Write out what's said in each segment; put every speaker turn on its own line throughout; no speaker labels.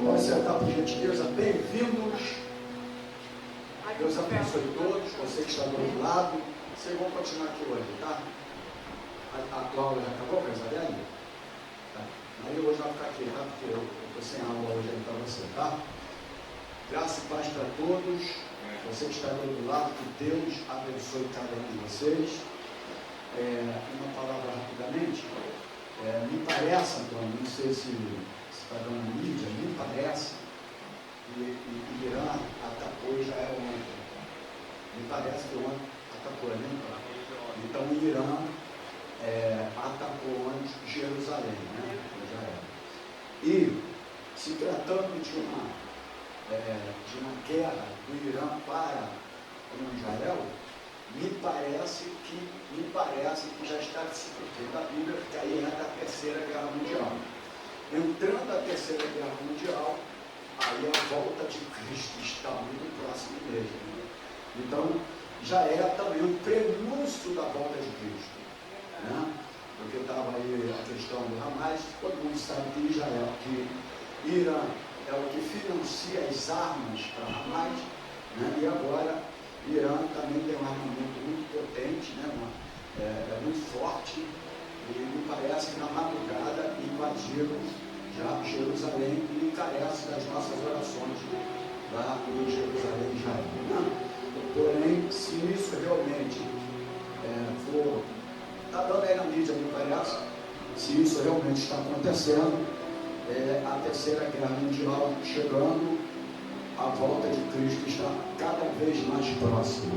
Pode sentar, por gentileza. Bem-vindos. Deus abençoe todos. Você que está do outro lado. Vocês vão continuar aqui hoje, tá? A Cláudia já acabou com a Isabelle? Tá. Aí hoje vai ficar aqui, tá? Porque eu estou sem aula hoje aí para você, tá? Graça e paz para todos. Você que está do outro lado, que Deus abençoe cada um de vocês. Uma palavra rapidamente. Me parece, Antônio, não sei se está dando mídia, me parece que Irã atacou Israel ontem. Me parece que ontem atacou, né? Então Irã atacou ontem Jerusalém, né? Israel. E se tratando de uma guerra do Irã para com Israel, me parece que já está se cumprindo a Bíblia, que aí entra a Terceira Guerra Mundial. Entrando a Terceira Guerra Mundial, aí a volta de Cristo está muito próxima mesmo. Então, já é também um prenúncio da volta de Cristo, né? Porque estava aí a questão do Hamas, todo mundo sabe que Israel, que Irã é o que financia as armas para Hamas, né? E agora Irã também tem um armamento muito potente, né? É muito forte, e me parece que na madrugada invadiram já Jerusalém e carece das nossas orações lá em Jerusalém e Israel. Porém, se isso realmente for, está dando aí na mídia, me parece, se isso realmente está acontecendo, a Terceira Guerra Mundial chegando, a volta de Cristo está cada vez mais próxima.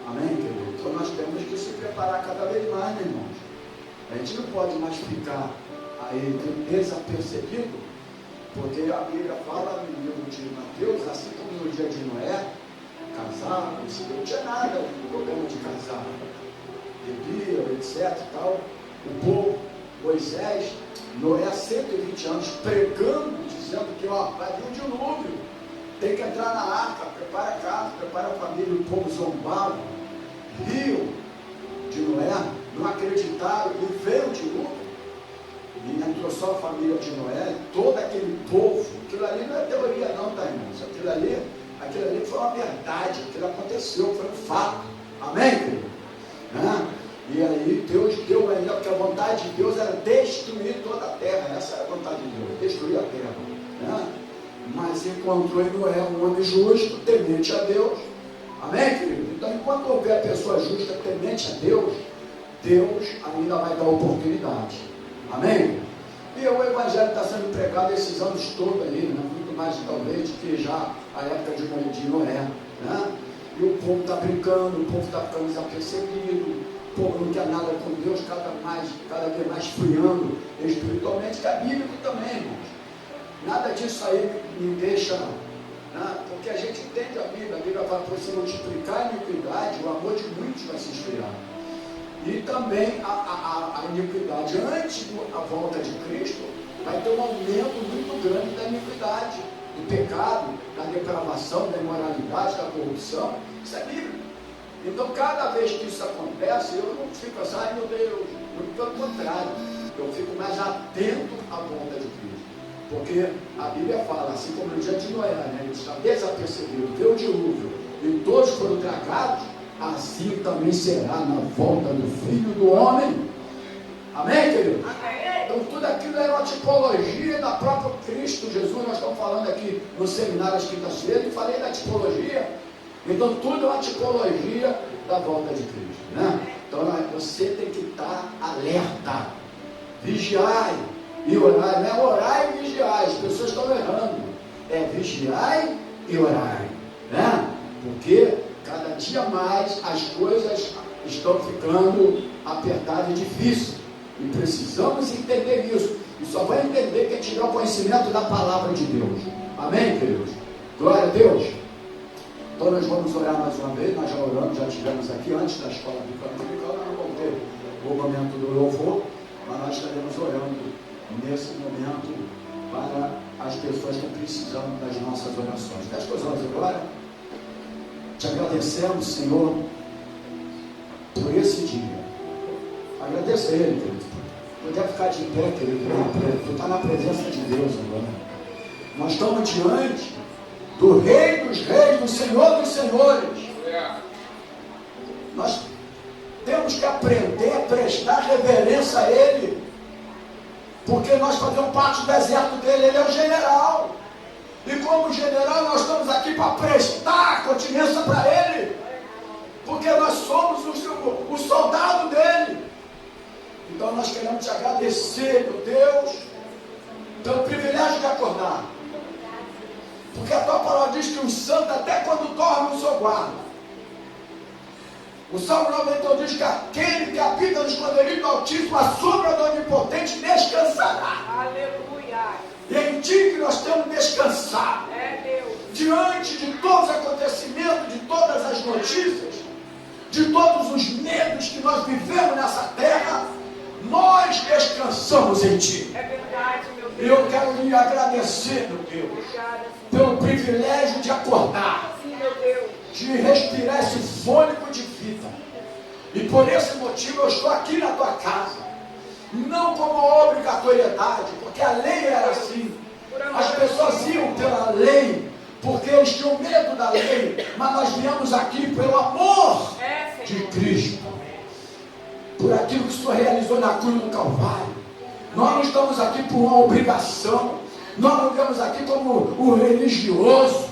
Amém, querido? Então nós temos que se preparar cada vez mais, né, irmãos? A gente não pode mais ficar aí desapercebido, porque a Bíblia fala no livro de Mateus, assim como no dia de Noé, casar, não tinha nada, o problema de casar, bebia, etc. Tal. O povo, Moisés, Noé, 120 anos, pregando, dizendo que vai vir um dilúvio, tem que entrar na arca, prepara a casa, prepara a família, o povo zombava, riam de Noé, não acreditaram, e veio o dilúvio, e entrou só a família de Noé, todo aquele povo. Aquilo ali não é teoria não, tá, irmãos? Aquilo ali foi uma verdade, aquilo aconteceu, foi um fato. Amém, querido? E aí Deus deu ainda, porque a vontade de Deus era destruir toda a terra. Essa era a vontade de Deus, destruir a terra, mas encontrou em Noé um homem justo, temente a Deus. Amém, querido? Então, enquanto houver pessoa justa, temente a Deus, Deus ainda vai dar oportunidade. Amém? E o Evangelho está sendo pregado esses anos todos aí, né? Muito mais talvez do que já a época de Noé, né? E o povo está brincando, o povo está ficando desapercebido, o povo não quer nada com Deus, cada vez mais friando espiritualmente, que é bíblico também, irmãos. Nada disso aí me deixa, né? Porque a gente entende a Bíblia fala, por se multiplicar a iniquidade, o amor de muitos vai se esfriar. E também a iniquidade, antes da volta de Cristo, vai ter um aumento muito grande da iniquidade, do pecado, da depravação, da imoralidade, da corrupção. Isso é bíblico. Então, cada vez que isso acontece, eu não fico assim, ai meu Deus, muito pelo contrário, eu fico mais atento à volta de Cristo. Porque a Bíblia fala, assim como no dia de Noé, né, ele está desapercebido, veio o dilúvio, e todos foram tragados, assim também será na volta do Filho do Homem. Amém, querido? Amém. Então tudo aquilo era uma tipologia da própria Cristo Jesus. Nós estamos falando aqui no seminário às quintas-feiras, e falei da tipologia. Então tudo é uma tipologia da volta de Cristo, né? Então você tem que estar alerta, vigiai e orai. Não é orai e vigiai, as pessoas estão errando, é vigiai e orai, né? Porque cada dia mais as coisas estão ficando apertadas e difíceis. E precisamos entender isso. E só vai entender quem tiver o conhecimento da palavra de Deus. Amém, queridos? Glória a Deus. Então nós vamos orar mais uma vez. Nós já oramos, já estivemos aqui antes da escola do canto dominical. Nós não vamos ter o momento do louvor, mas nós estaremos orando nesse momento para as pessoas que precisam das nossas orações. Feche os olhos agora. Te agradecemos, Senhor, por esse dia. Agradeço a Ele, querido. Poder ficar de pé, querido. Tu está na presença de Deus agora. Nós estamos diante do Rei dos Reis, do Senhor dos Senhores. Nós temos que aprender a prestar reverência a Ele, porque nós fazemos parte do exército dele. Ele é o general, e como general nós estamos aqui para prestar continência para Ele, porque nós somos o soldado dele. Então nós queremos te agradecer, meu Deus, pelo privilégio de acordar, porque a tua palavra diz que os santos até quando dormem o Senhor guarda. O Salmo 91 diz que aquele que habita no esconderijo do Altíssimo, a sombra do Onipotente descansará.
Aleluia.
E é em ti que nós temos descansado.
Deus.
Diante de todos os acontecimentos, de todas as notícias, de todos os medos que nós vivemos nessa terra, nós descansamos em ti.
É verdade, meu Deus.
E eu quero lhe agradecer, meu Deus,
Obrigada,
pelo privilégio de acordar,
sim, meu Deus.
de respirar esse fôlego de vida. E por esse motivo eu estou aqui na tua casa, não como obrigatoriedade, porque a lei era assim. As pessoas iam pela lei porque eles tinham medo da lei, mas nós viemos aqui pelo amor de Cristo, por aquilo que o Senhor realizou na cruz do Calvário. Nós não estamos aqui por uma obrigação, nós não estamos aqui como o religioso,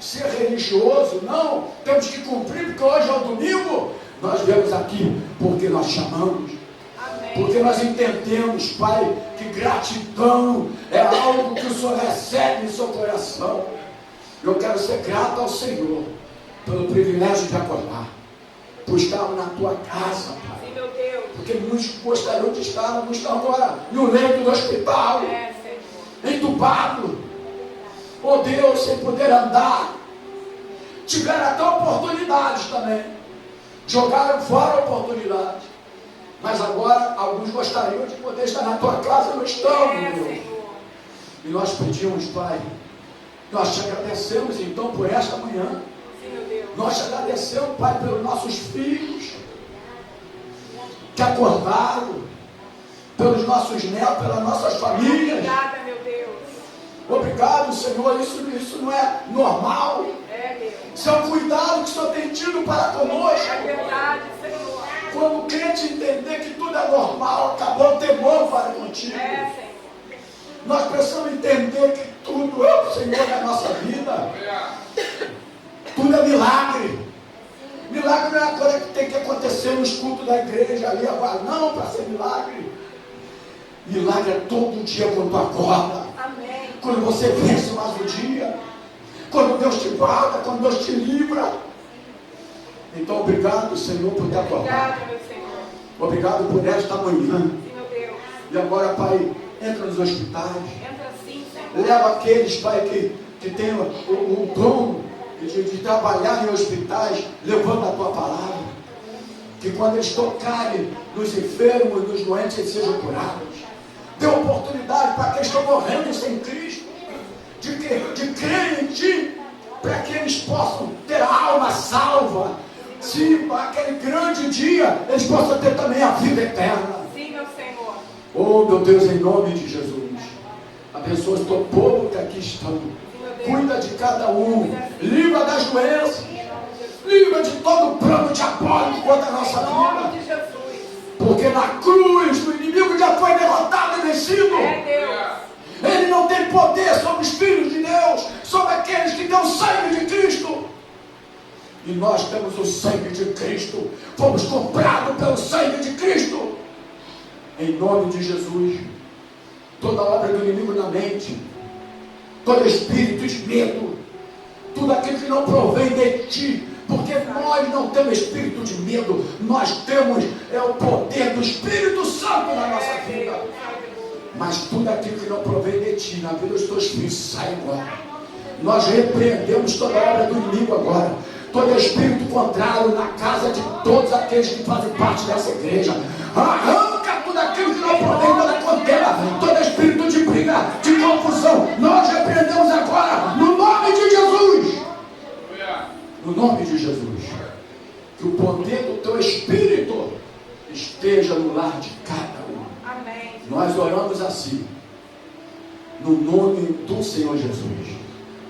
ser religioso, não, temos que cumprir porque hoje é o domingo. Nós viemos aqui porque nós chamamos, porque nós entendemos, Pai, que gratidão é algo que o Senhor recebe em seu coração. Eu quero ser grato ao Senhor pelo privilégio de acordar, por estar na tua casa, Pai.
Sim, meu Deus.
Porque muitos gostariam de estar, não estão agora no leito do hospital, entubado, oh Deus, sem poder andar. Tiveram até oportunidades também, jogaram fora oportunidades, mas agora alguns gostariam de poder estar na tua casa, não estão, meu Deus. E nós pedimos, Pai, nós te agradecemos então por esta manhã.
Sim, meu Deus.
Nós te agradecemos, Pai, pelos nossos filhos que acordaram, pelos nossos netos, pelas nossas famílias.
Obrigada, meu Deus.
Obrigado, Senhor. Isso não é normal.
Deus.
Isso é um cuidado que o Senhor tem tido para conosco.
É verdade, Senhor.
Quando o crente entender que tudo é normal, acabou o temor para contigo.
Senhor.
Nós precisamos entender que tudo é o Senhor na nossa vida. Tudo é milagre. Milagre não é a coisa que tem que acontecer nos cultos da igreja ali agora, não, para ser milagre. Milagre é todo dia quando tu acorda.
Amém.
Quando você vence mais um dia. Quando Deus te guarda, quando Deus te livra. Então, obrigado, Senhor, por te acordar.
Obrigado, meu Senhor.
Obrigado por esta manhã.
Sim, meu Deus.
E agora, Pai, entra nos hospitais.
Entra sim, Senhor.
Leva aqueles, Pai, que tem o dom de trabalhar em hospitais, levando a tua palavra. Que quando eles tocarem nos enfermos, nos doentes, eles sejam curados. Dê oportunidade para aqueles que estão morrendo sem Cristo, de crer em Ti, para que eles possam ter a alma salva. Se aquele grande dia eles possam ter também a vida eterna.
Sim, meu Senhor.
Oh, meu Deus, em nome de Jesus, abençoa o teu povo que aqui estão. Cuida de cada um, livra das doenças, livra de todo plano diabólico contra a nossa
Em nome
vida.
de Jesus.
Porque na cruz o inimigo já foi derrotado e vencido.
Deus.
Ele não tem poder sobre os filhos de Deus, sobre aqueles que têm o sangue de Cristo. E nós temos o sangue de Cristo, fomos comprados pelo sangue de Cristo. Em nome de Jesus, toda obra do inimigo na mente, todo espírito de medo, tudo aquilo que não provém de Ti, porque nós não temos espírito de medo, nós temos o poder do Espírito Santo na nossa vida. Mas tudo aquilo que não provém de Ti, na vida dos Teus filhos, sai agora. Nós repreendemos toda obra do inimigo agora, todo espírito contrário na casa de todos aqueles que fazem parte dessa igreja. Arranca tudo aquilo que não provém da contenda, todo espírito de briga, de confusão, nós repreendemos agora, no nome de Jesus. No nome de Jesus. Que o poder do Teu Espírito esteja no lar de cada um.
Amém.
Nós oramos assim, no nome do Senhor Jesus.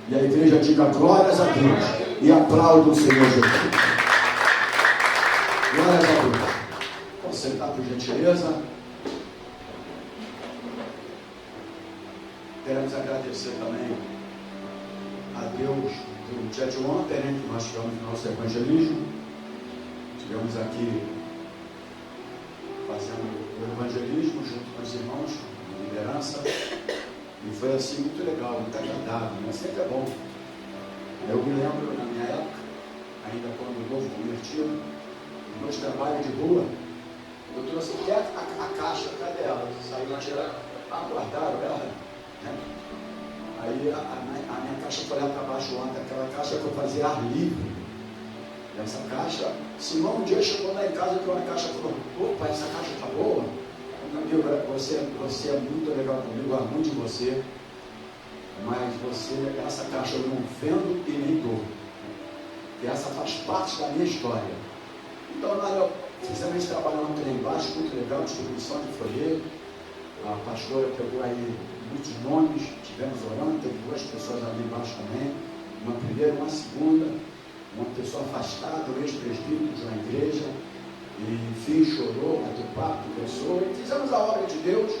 E a igreja diga glórias a Deus e aplauda o Senhor Jesus. Glórias a Deus. Vamos sentar por gentileza. Queremos agradecer também a Deus pelo dia de ontem, né, que nós tivemos no nosso evangelismo. Estivemos aqui fazendo o evangelismo junto com os irmãos de liderança. E foi assim muito legal, muito agradável, mas sempre é bom. Eu me lembro, na minha época, ainda quando novo convertido, nos meus trabalhos de rua, eu trouxe até a caixa, cadê ela? Saiu lá tirar, guardaram ela. Né? Aí a minha caixa foi lá para baixo ontem, aquela caixa que eu fazia ar livre. E essa caixa, Simão um dia chegou lá em casa com uma caixa e falou: opa, essa caixa está boa? Amigo, você é muito legal comigo, eu amo muito de você, mas essa caixa eu não vendo e nem dou, porque essa faz parte da minha história. Então nós fizemos esse trabalho lá embaixo, muito legal, distribuição de folheto. A pastora pegou aí muitos nomes, tivemos orando, teve 2 pessoas ali embaixo também, uma primeira, uma segunda, uma pessoa afastada, um ex-presbítero de uma igreja. E fiz, chorou, bateu papo, conversou, e fizemos a obra de Deus,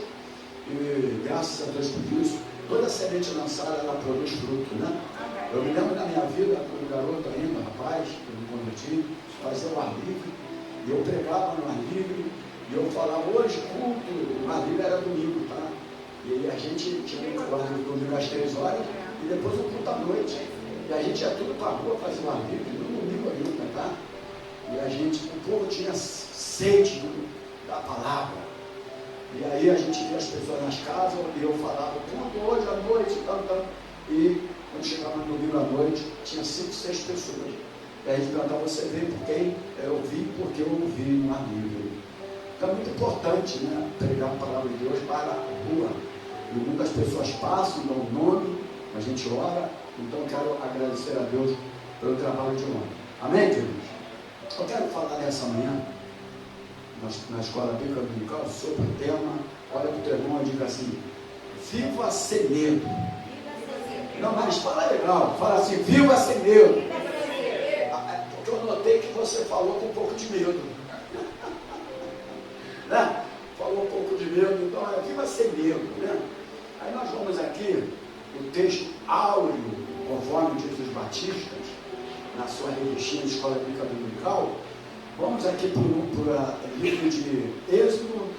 e graças a Deus por isso. Toda semente lançada, ela produz fruto, né? Eu me lembro da minha vida, quando garoto ainda, rapaz, eu me converti, fazia o ar livre, e eu pregava no ar livre, e eu falava, hoje culto, o ar livre era domingo, tá? E aí a gente tinha o ar livre domingo às 3 horas, e depois o culto à noite, e a gente ia tudo para a rua fazer o ar livre, no domingo ainda, tá? E o povo tinha sede da palavra. E aí a gente via as pessoas nas casas, e eu falava, tudo hoje à noite, e quando chegava no domingo à noite, tinha 5, 6 pessoas. E aí a gente perguntava, você veio por quem? Eu vi porque eu ouvi no ar livre. Então é muito importante, né, pregar a palavra de Deus para a rua. No mundo as pessoas passam, dão o nome, a gente ora. Então eu quero agradecer a Deus pelo trabalho de ontem. Amém, queridos? Eu quero falar nessa manhã, na escola bíblica dominical, sobre o tema, olha para o teu irmão e diga assim, viva sem medo. Não, mas fala legal, fala assim, viva sem medo. Porque eu notei que você falou com um pouco de medo. Né? Falou um pouco de medo, então é viva sem medo. Né? Aí nós vamos aqui, o texto áureo, conforme diz os batistas, na sua revistinha de escola bíblica dominical. Vamos aqui para o livro de Êxodo,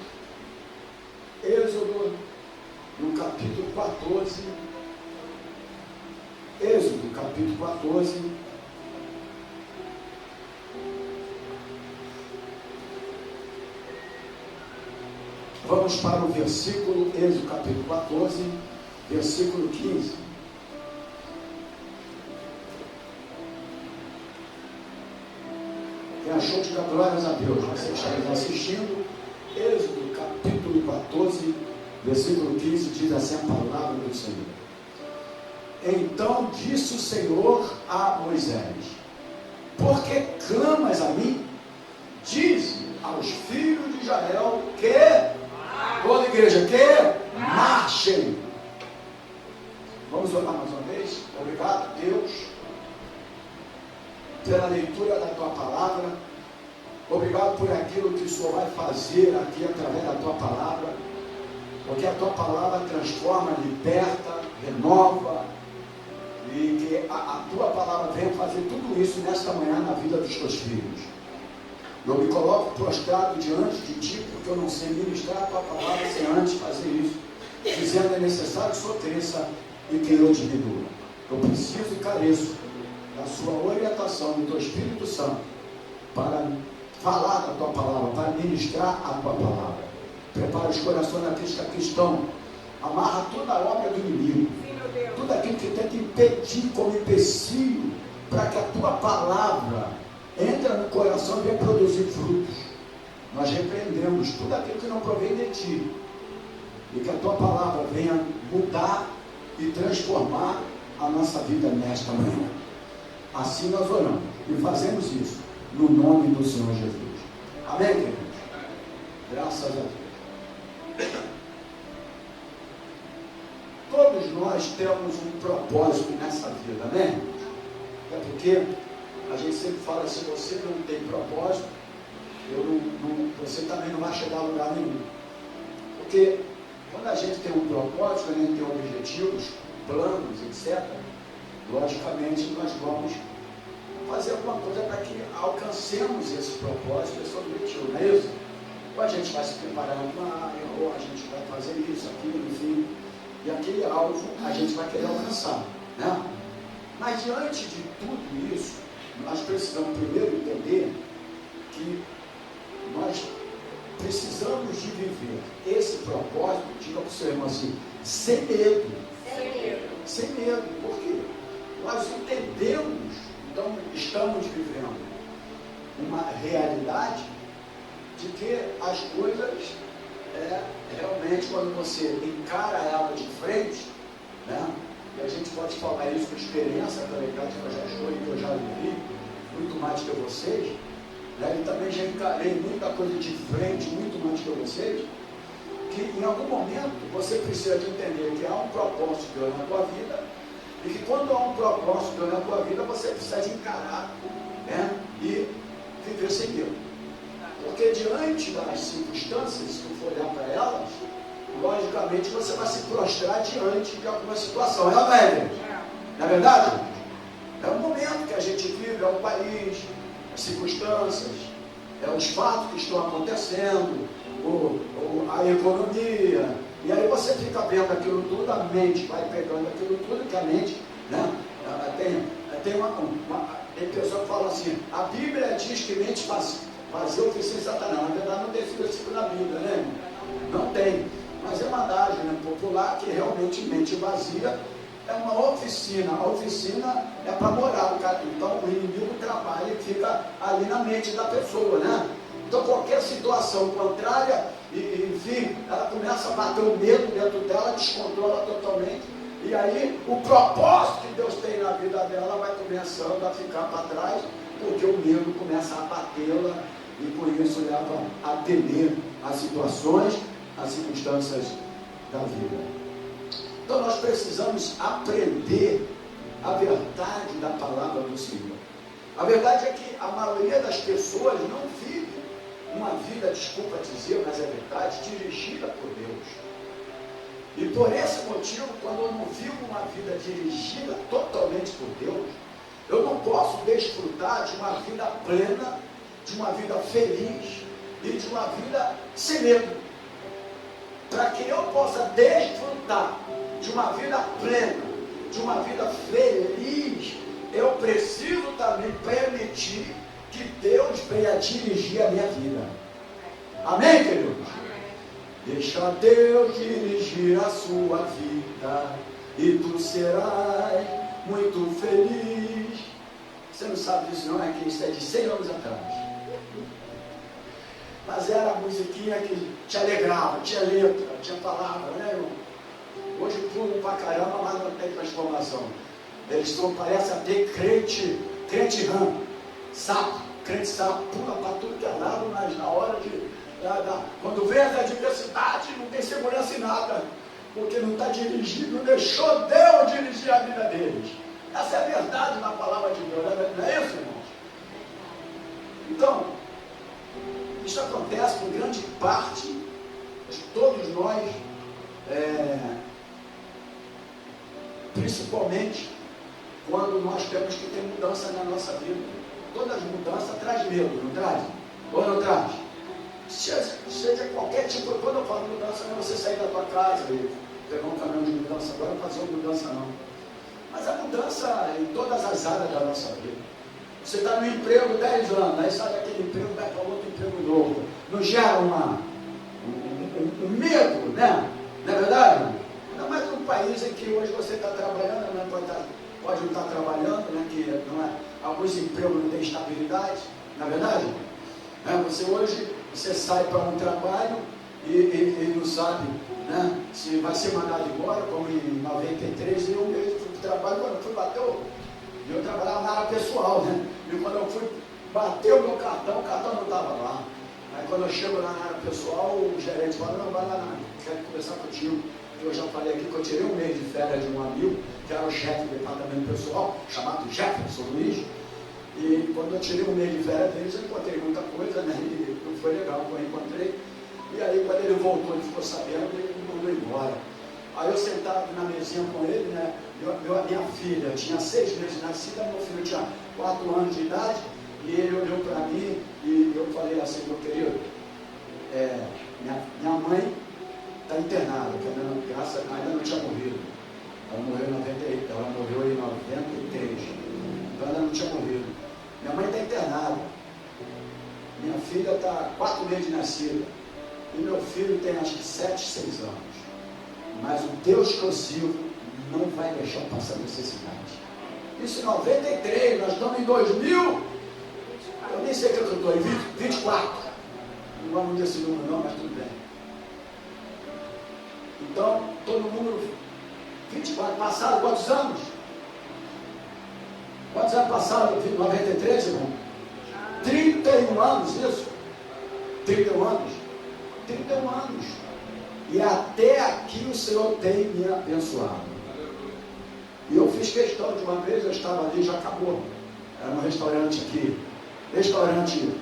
no capítulo 14. Êxodo, capítulo 14. Vamos para o versículo, Êxodo, capítulo 14, versículo 15. Quem achou, diga glórias a Deus. Você está nos assistindo. Êxodo capítulo 14, versículo 15, diz assim a palavra do Senhor. Então disse o Senhor a Moisés: por que clamas a mim? Diz aos filhos de Israel que, toda a igreja, que marchem. Vamos orar mais uma vez. Obrigado, Deus, pela leitura da tua palavra. Obrigado por aquilo que o Senhor vai fazer aqui através da tua palavra, porque a tua palavra transforma, liberta, renova, e que a tua palavra venha fazer tudo isso nesta manhã na vida dos teus filhos. Eu me coloco prostrado diante de ti, porque eu não sei ministrar a tua palavra sem antes fazer isso, dizendo é necessário que o Senhor cresça e que eu diminua. Eu preciso e careço da sua orientação, do teu Espírito Santo, para falar da tua palavra, para ministrar a tua palavra. Prepara os corações daqueles que aqui estão. Amarra toda a obra do inimigo, tudo aquilo que tenta impedir como empecilho, para que a tua palavra entre no coração e venha produzir frutos. Nós repreendemos tudo aquilo que não provém de ti, e que a tua palavra venha mudar e transformar a nossa vida nesta manhã. Assim nós oramos e fazemos isso no nome do Senhor Jesus. Amém, queridos? Graças a Deus. nós temos um propósito nessa vida, né? É porque a gente sempre fala, se você não tem propósito, você também não vai chegar a lugar nenhum. Porque quando a gente tem um propósito, quando a gente tem objetivos, planos, etc., logicamente nós vamos fazer alguma coisa para que alcancemos esse propósito, esse objetivo, não é isso? Ou a gente vai se preparar ou a gente vai fazer isso, aquilo, enfim, e aquele alvo a gente vai querer alcançar, né? Mas diante de tudo isso, nós precisamos primeiro entender que nós precisamos de viver esse propósito, diga para o seu irmão assim, sem medo.
Sem medo.
Sem medo, por quê? Nós entendemos, então estamos vivendo uma realidade de que as coisas, realmente, quando você encara ela de frente, né? E a gente pode falar isso com experiência, pela idade que eu já estou e que eu já vivi, muito mais que vocês, né? E também já encarei muita coisa de frente, muito mais que vocês, que em algum momento você precisa de entender que há um propósito de Deus na tua vida, e que quando há um propósito de Deus na tua vida, você precisa de encarar, né? E viver sem medo. Porque diante das circunstâncias, se tu for olhar para elas, logicamente você vai se prostrar diante de alguma situação. É verdade? Não é verdade? É o momento que a gente vive, é o país, as circunstâncias, os fatos que estão acontecendo, a economia. E aí você fica vendo aquilo tudo, a mente vai pegando aquilo tudo, que a mente, né? Tem pessoa que fala assim, a Bíblia diz que mente vazia oficia Satanás. Na verdade não tem esse versículo na Bíblia, né? Não tem. Mas é uma adagem, né, popular, que realmente mente vazia é uma oficina. A oficina é para morar, cara. Então o inimigo trabalha e fica ali na mente da pessoa, né? Então qualquer situação contrária, enfim, ela começa a bater o medo dentro dela, descontrola totalmente. E aí o propósito que Deus tem na vida dela vai começando a ficar para trás, porque o medo começa a batê-la e por isso leva a temer as situações, as circunstâncias da vida. Então nós precisamos aprender a verdade da palavra do Senhor. A verdade é que a maioria das pessoas não vive uma vida, desculpa dizer, mas é verdade, dirigida por Deus. E por esse motivo, quando eu não vivo uma vida dirigida totalmente por Deus, eu não posso desfrutar de uma vida plena, de uma vida feliz e de uma vida sem medo. Para que eu possa desfrutar de uma vida plena, de uma vida feliz, eu preciso também permitir que Deus venha dirigir a minha vida. Amém, queridos? Deixa Deus dirigir a sua vida e tu serás muito feliz. Você não sabe disso não, é que isso é de 100 anos atrás. Mas era a musiquinha que te alegrava, tinha letra, tinha palavra, né, irmão? Hoje pulam pra caramba, mas não tem transformação. Eles são, parece até crente rã, sapo, crente sapo, pula para tudo que é lado, mas na hora quando vem as adversidades, não tem segurança em nada, porque não está dirigindo, não deixou Deus dirigir a vida deles. Essa é a verdade na palavra de Deus, não é isso, irmãos? Então, isso acontece com grande parte de todos nós, principalmente quando nós temos que ter mudança na nossa vida. Todas as mudanças trazem medo, não traz? Ou não traz? Seja qualquer tipo, quando eu falo mudança, não é você sair da tua casa e pegar um caminhão de mudança, agora não fazer uma mudança não. Mas a mudança em todas as áreas da nossa vida. Você está no emprego 10 anos, aí sai daquele emprego, vai para outro emprego novo. Não gera um medo, né? Não é verdade? Ainda mais num país em que hoje você está trabalhando, não pode não estar trabalhando, né? Que não é, alguns empregos não têm estabilidade, não é verdade? Você hoje, você sai para um trabalho e não sabe, né, se vai ser mandado embora, como em 93, e eu mesmo fui para o trabalho, quando eu fui bater, eu trabalhava na área pessoal, né? E quando eu fui bater o meu cartão, o cartão não estava lá. Aí quando eu chego lá na área pessoal, o gerente fala, não, vai lá, quero conversar contigo. Eu já falei aqui que eu tirei um mês de férias de um amigo, que era o chefe do departamento pessoal, chamado Jefferson Luiz. E quando eu tirei um mês de férias deles, eu encontrei muita coisa, né? E não foi legal quando eu encontrei. E aí, quando ele voltou, ele ficou sabendo, ele me mandou embora. Aí eu sentado na mesinha com ele, né? Minha filha tinha 6 meses de nascida, meu filho tinha 4 anos de idade, e ele olhou para mim e eu falei assim: meu querido, minha mãe está internada, que ainda não tinha morrido. Ela morreu em 93, então ela não tinha morrido. Minha mãe está internada, minha filha está 4 meses de nascida, e meu filho tem acho que 7, 6 anos. Mas o Deus que eu sirvo não vai deixar passar necessidade. Isso em 93, nós estamos em 2000. Eu nem sei o que eu estou, em 24. Não vamos desse número não, mas tudo bem. Então, estou no número 24. Passaram quantos anos? Quantos anos passaram? 93, irmão? 31 anos, isso? 31 anos? 31 anos. E até aqui o Senhor tem me abençoado. E eu fiz questão de uma vez, eu estava ali, já acabou. Era um restaurante aqui. Restaurante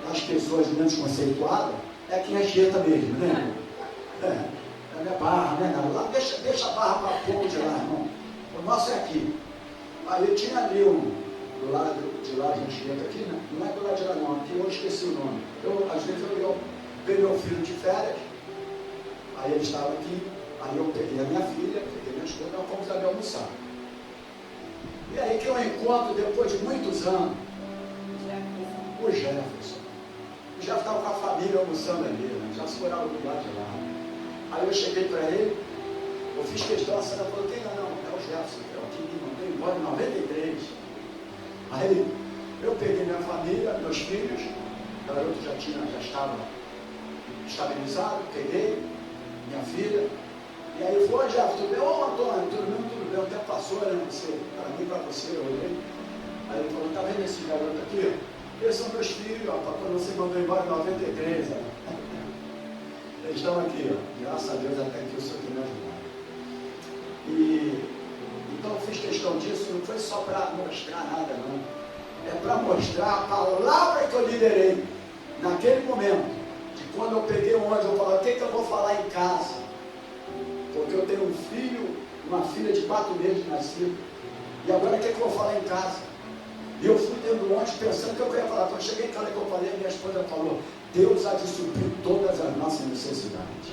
das pessoas menos conceituadas, é aqui em Anchieta mesmo, né? É a minha barra, né? Lá, deixa a barra para pouco de lá, irmão. O nosso é aqui. Aí tinha ali do lado de lá de Anchieta aqui, né? Não é do lado de lá não, aqui eu esqueci o nome. Às vezes eu peguei meu filho de férias, aí ele estava aqui, aí eu peguei a minha filha, peguei minha esposa, nós fomos ali almoçar. E aí que eu encontro, depois de muitos anos, o Jefferson. O Jefferson estava com a família almoçando ali, né? Já se foram do lado de lá. Aí eu cheguei para ele, eu fiz questão, a senhora falou: quem não? É o Jefferson, é o que me mandou embora em 93. Aí eu peguei minha família, meus filhos, o garoto já estava estabilizado, peguei minha filha, e aí foi: Jefferson, tudo bem? Ô Antônio, tudo bem, o tempo passou, né? Para mim, para você, eu olhei. Aí ele falou: tá vendo esse garoto aqui? Eles são meus filhos, ó, quando você mandou embora em 93, ó. Eles estão aqui, ó. Graças a Deus, até aqui o Senhor tem me ajudado. Então eu fiz questão disso, não foi só para mostrar nada, não. É para mostrar a palavra que eu liderei naquele momento, de quando eu peguei o ônibus, eu falei: o que eu vou falar em casa? Porque eu tenho um filho, uma filha de 4 meses de nascido, e agora o que eu vou falar em casa? E eu fui dentro do ônibus pensando que eu ia falar. Quando eu cheguei em casa que eu falei, minha esposa falou: Deus há de suprir todas as nossas necessidades.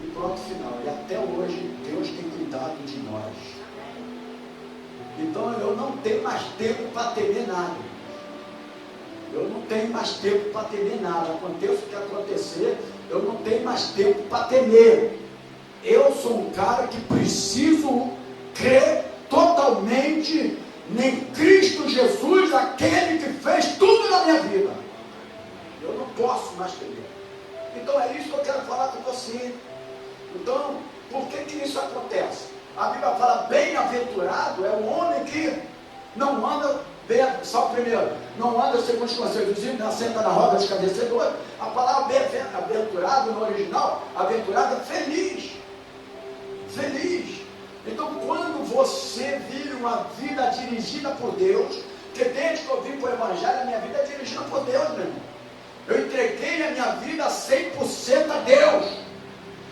E pronto, final. E até hoje, Deus tem cuidado de nós. Então eu não tenho mais tempo para temer nada. Eu não tenho mais tempo para temer nada. Aconteça o que acontecer, eu não tenho mais tempo para temer. Eu sou um cara que preciso crer totalmente em Cristo Jesus, aquele que fez tudo na minha vida. Eu não posso mais temer. Então é isso que eu quero falar com você. Então, por que isso acontece? A Bíblia fala: bem-aventurado é o homem que não anda, só o primeiro, não anda segundo os conselhos dos ímpios, não senta na roda dos escarnecedores. A palavra bem-aventurado no original, aventurado é feliz. Feliz. Então, quando você vive uma vida dirigida por Deus, que desde que eu vim para o Evangelho, a minha vida é dirigida por Deus, meu irmão. Eu entreguei a minha vida 100% a Deus.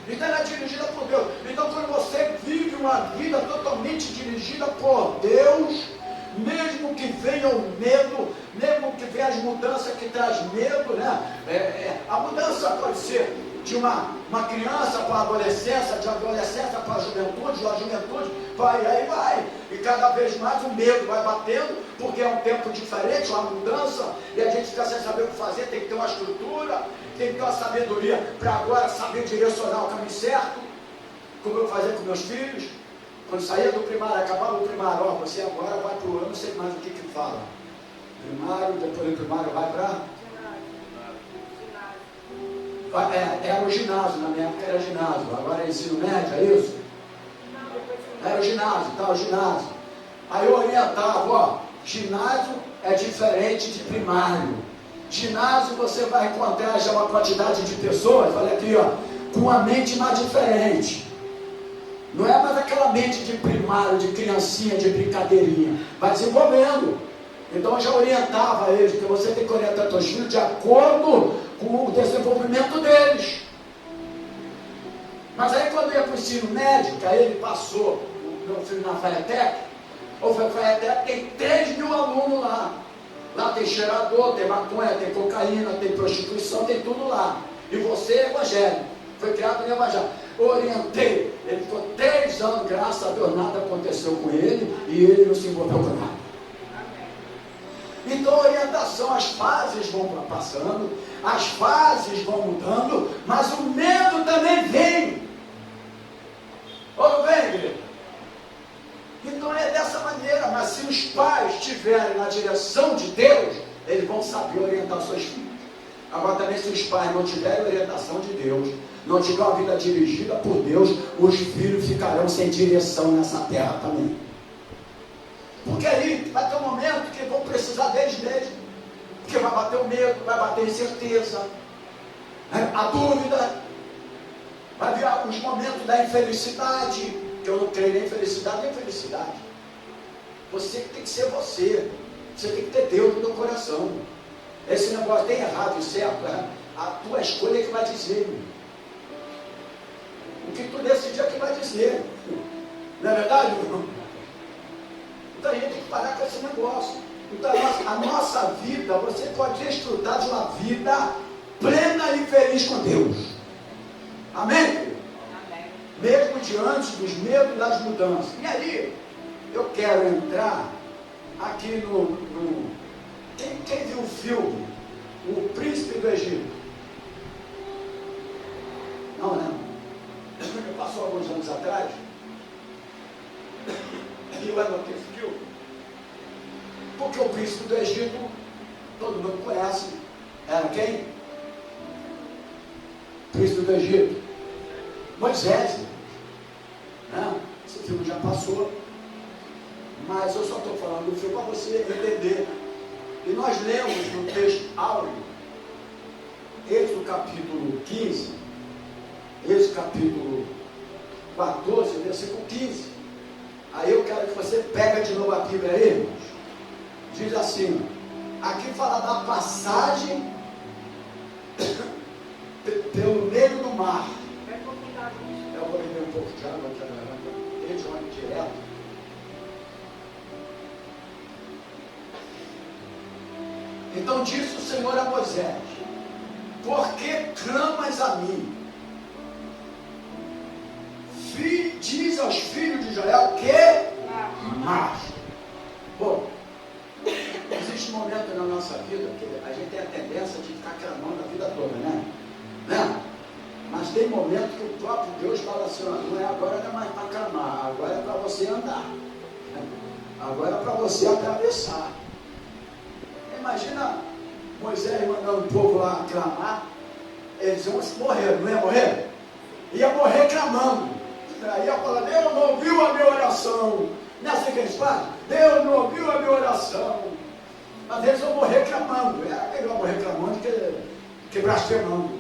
Então, ela é dirigida por Deus. Então, quando você vive uma vida totalmente dirigida por Deus, mesmo que venha o medo, mesmo que venha as mudanças que traz medo, né? A mudança pode ser de uma criança para a adolescência, de adolescência para a juventude, de juventude, vai. E cada vez mais o medo vai batendo, porque é um tempo diferente, uma mudança, e a gente fica sem saber o que fazer. Tem que ter uma estrutura, tem que ter uma sabedoria para agora saber direcionar o caminho certo, como eu fazia com meus filhos. Quando saía do primário, acabava o primário, você agora vai para o, eu não sei mais o que fala. Primário, depois do primário vai para... Era o ginásio, na minha época era ginásio, agora é ensino médio, é isso? Era o ginásio, tá, o ginásio. Aí eu orientava: ginásio é diferente de primário. Ginásio você vai encontrar já uma quantidade de pessoas, olha aqui, com a mente mais diferente. Não é mais aquela mente de primário, de criancinha, de brincadeirinha. Vai desenvolvendo. Então eu já orientava eles, que você tem que orientar seus filhos de acordo com o desenvolvimento deles. Mas aí quando eu ia para o ensino médio, que aí ele passou, o meu filho na FAETEC, o FAETEC tem 3 mil alunos lá. Lá tem cheirador, tem maconha, tem cocaína, tem prostituição, tem tudo lá. E você é evangélico, foi criado no evangelho. Orientei, ele ficou 3 anos, graças a Deus, nada aconteceu com ele e ele não se envolveu com nada. Então a orientação, as fases vão passando, as fases vão mudando, mas o medo também vem. Ou não vem, igreja? Então é dessa maneira, mas se os pais estiverem na direção de Deus, eles vão saber orientar seus filhos. Agora também, se os pais não tiverem orientação de Deus, não tiverem uma vida dirigida por Deus, os filhos ficarão sem direção nessa terra também. Porque aí vai ter um momento que vão precisar deles mesmos. Porque vai bater o medo, vai bater a incerteza, a dúvida, vai vir os momentos da infelicidade, que eu não creio nem em felicidade nem felicidade. Você tem que ser você. Você tem que ter Deus no teu coração. Esse negócio tem errado e certo, a tua escolha é que vai dizer. O que tu decidir é que vai dizer. Não é verdade, irmão? Então a gente tem que parar com esse negócio. Então a nossa vida, você pode desfrutar de uma vida plena e feliz com Deus. Amém? Amém. Mesmo diante dos medos e das mudanças. E aí, eu quero entrar aqui no quem viu o filme O Príncipe do Egito? Não, né? Passou alguns anos atrás. E eu anotei esse filme. Porque o príncipe do Egito, todo mundo conhece. Era quem? Príncipe do Egito. Moisés. Né? Esse filme já passou. Mas eu só estou falando do filme para você entender. E nós lemos no texto áureo, Êxodo capítulo 15, Êxodo capítulo 14, versículo 15. Aí eu quero que você pega de novo a Bíblia aí, irmãos. Diz assim, aqui fala da passagem pelo meio do mar. Eu vou beber um pouco de água aqui na garganta, desde o ônibus direto. Então disse o Senhor a Moisés, por que clamas a mim? Diz aos filhos de Israel que marcha. Bom, existe um momento na nossa vida que a gente tem a tendência de ficar clamando a vida toda, né? Mas tem momento que o próprio Deus fala assim, não é agora, não é mais para clamar, agora é para você andar, agora é para você atravessar. Imagina Moisés mandando o povo lá clamar, eles iam morrer, não ia morrer? Ia morrer clamando. Aí ia falar, Deus não ouviu a minha oração. Não é assim que eles fazem? Deus não ouviu a minha oração. Mas eles vão morrer clamando. É melhor morrer clamando que blasfemando.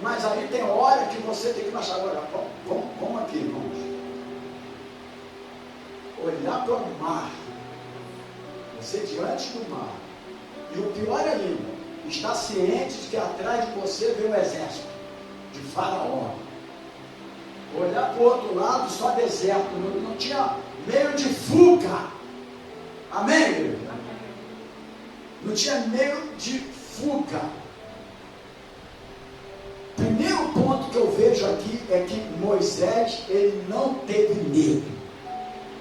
Mas aí tem hora que você tem que baixar. Agora, vamos aqui, irmãos. Olhar para o mar. Você diante do mar. E o pior ainda, está ciente de que atrás de você vem um exército de Faraó. Olhar para o outro lado, só deserto, não tinha meio de fuga. Amém, igreja? Não tinha meio de fuga. Primeiro ponto que eu vejo aqui é que Moisés, ele não teve medo.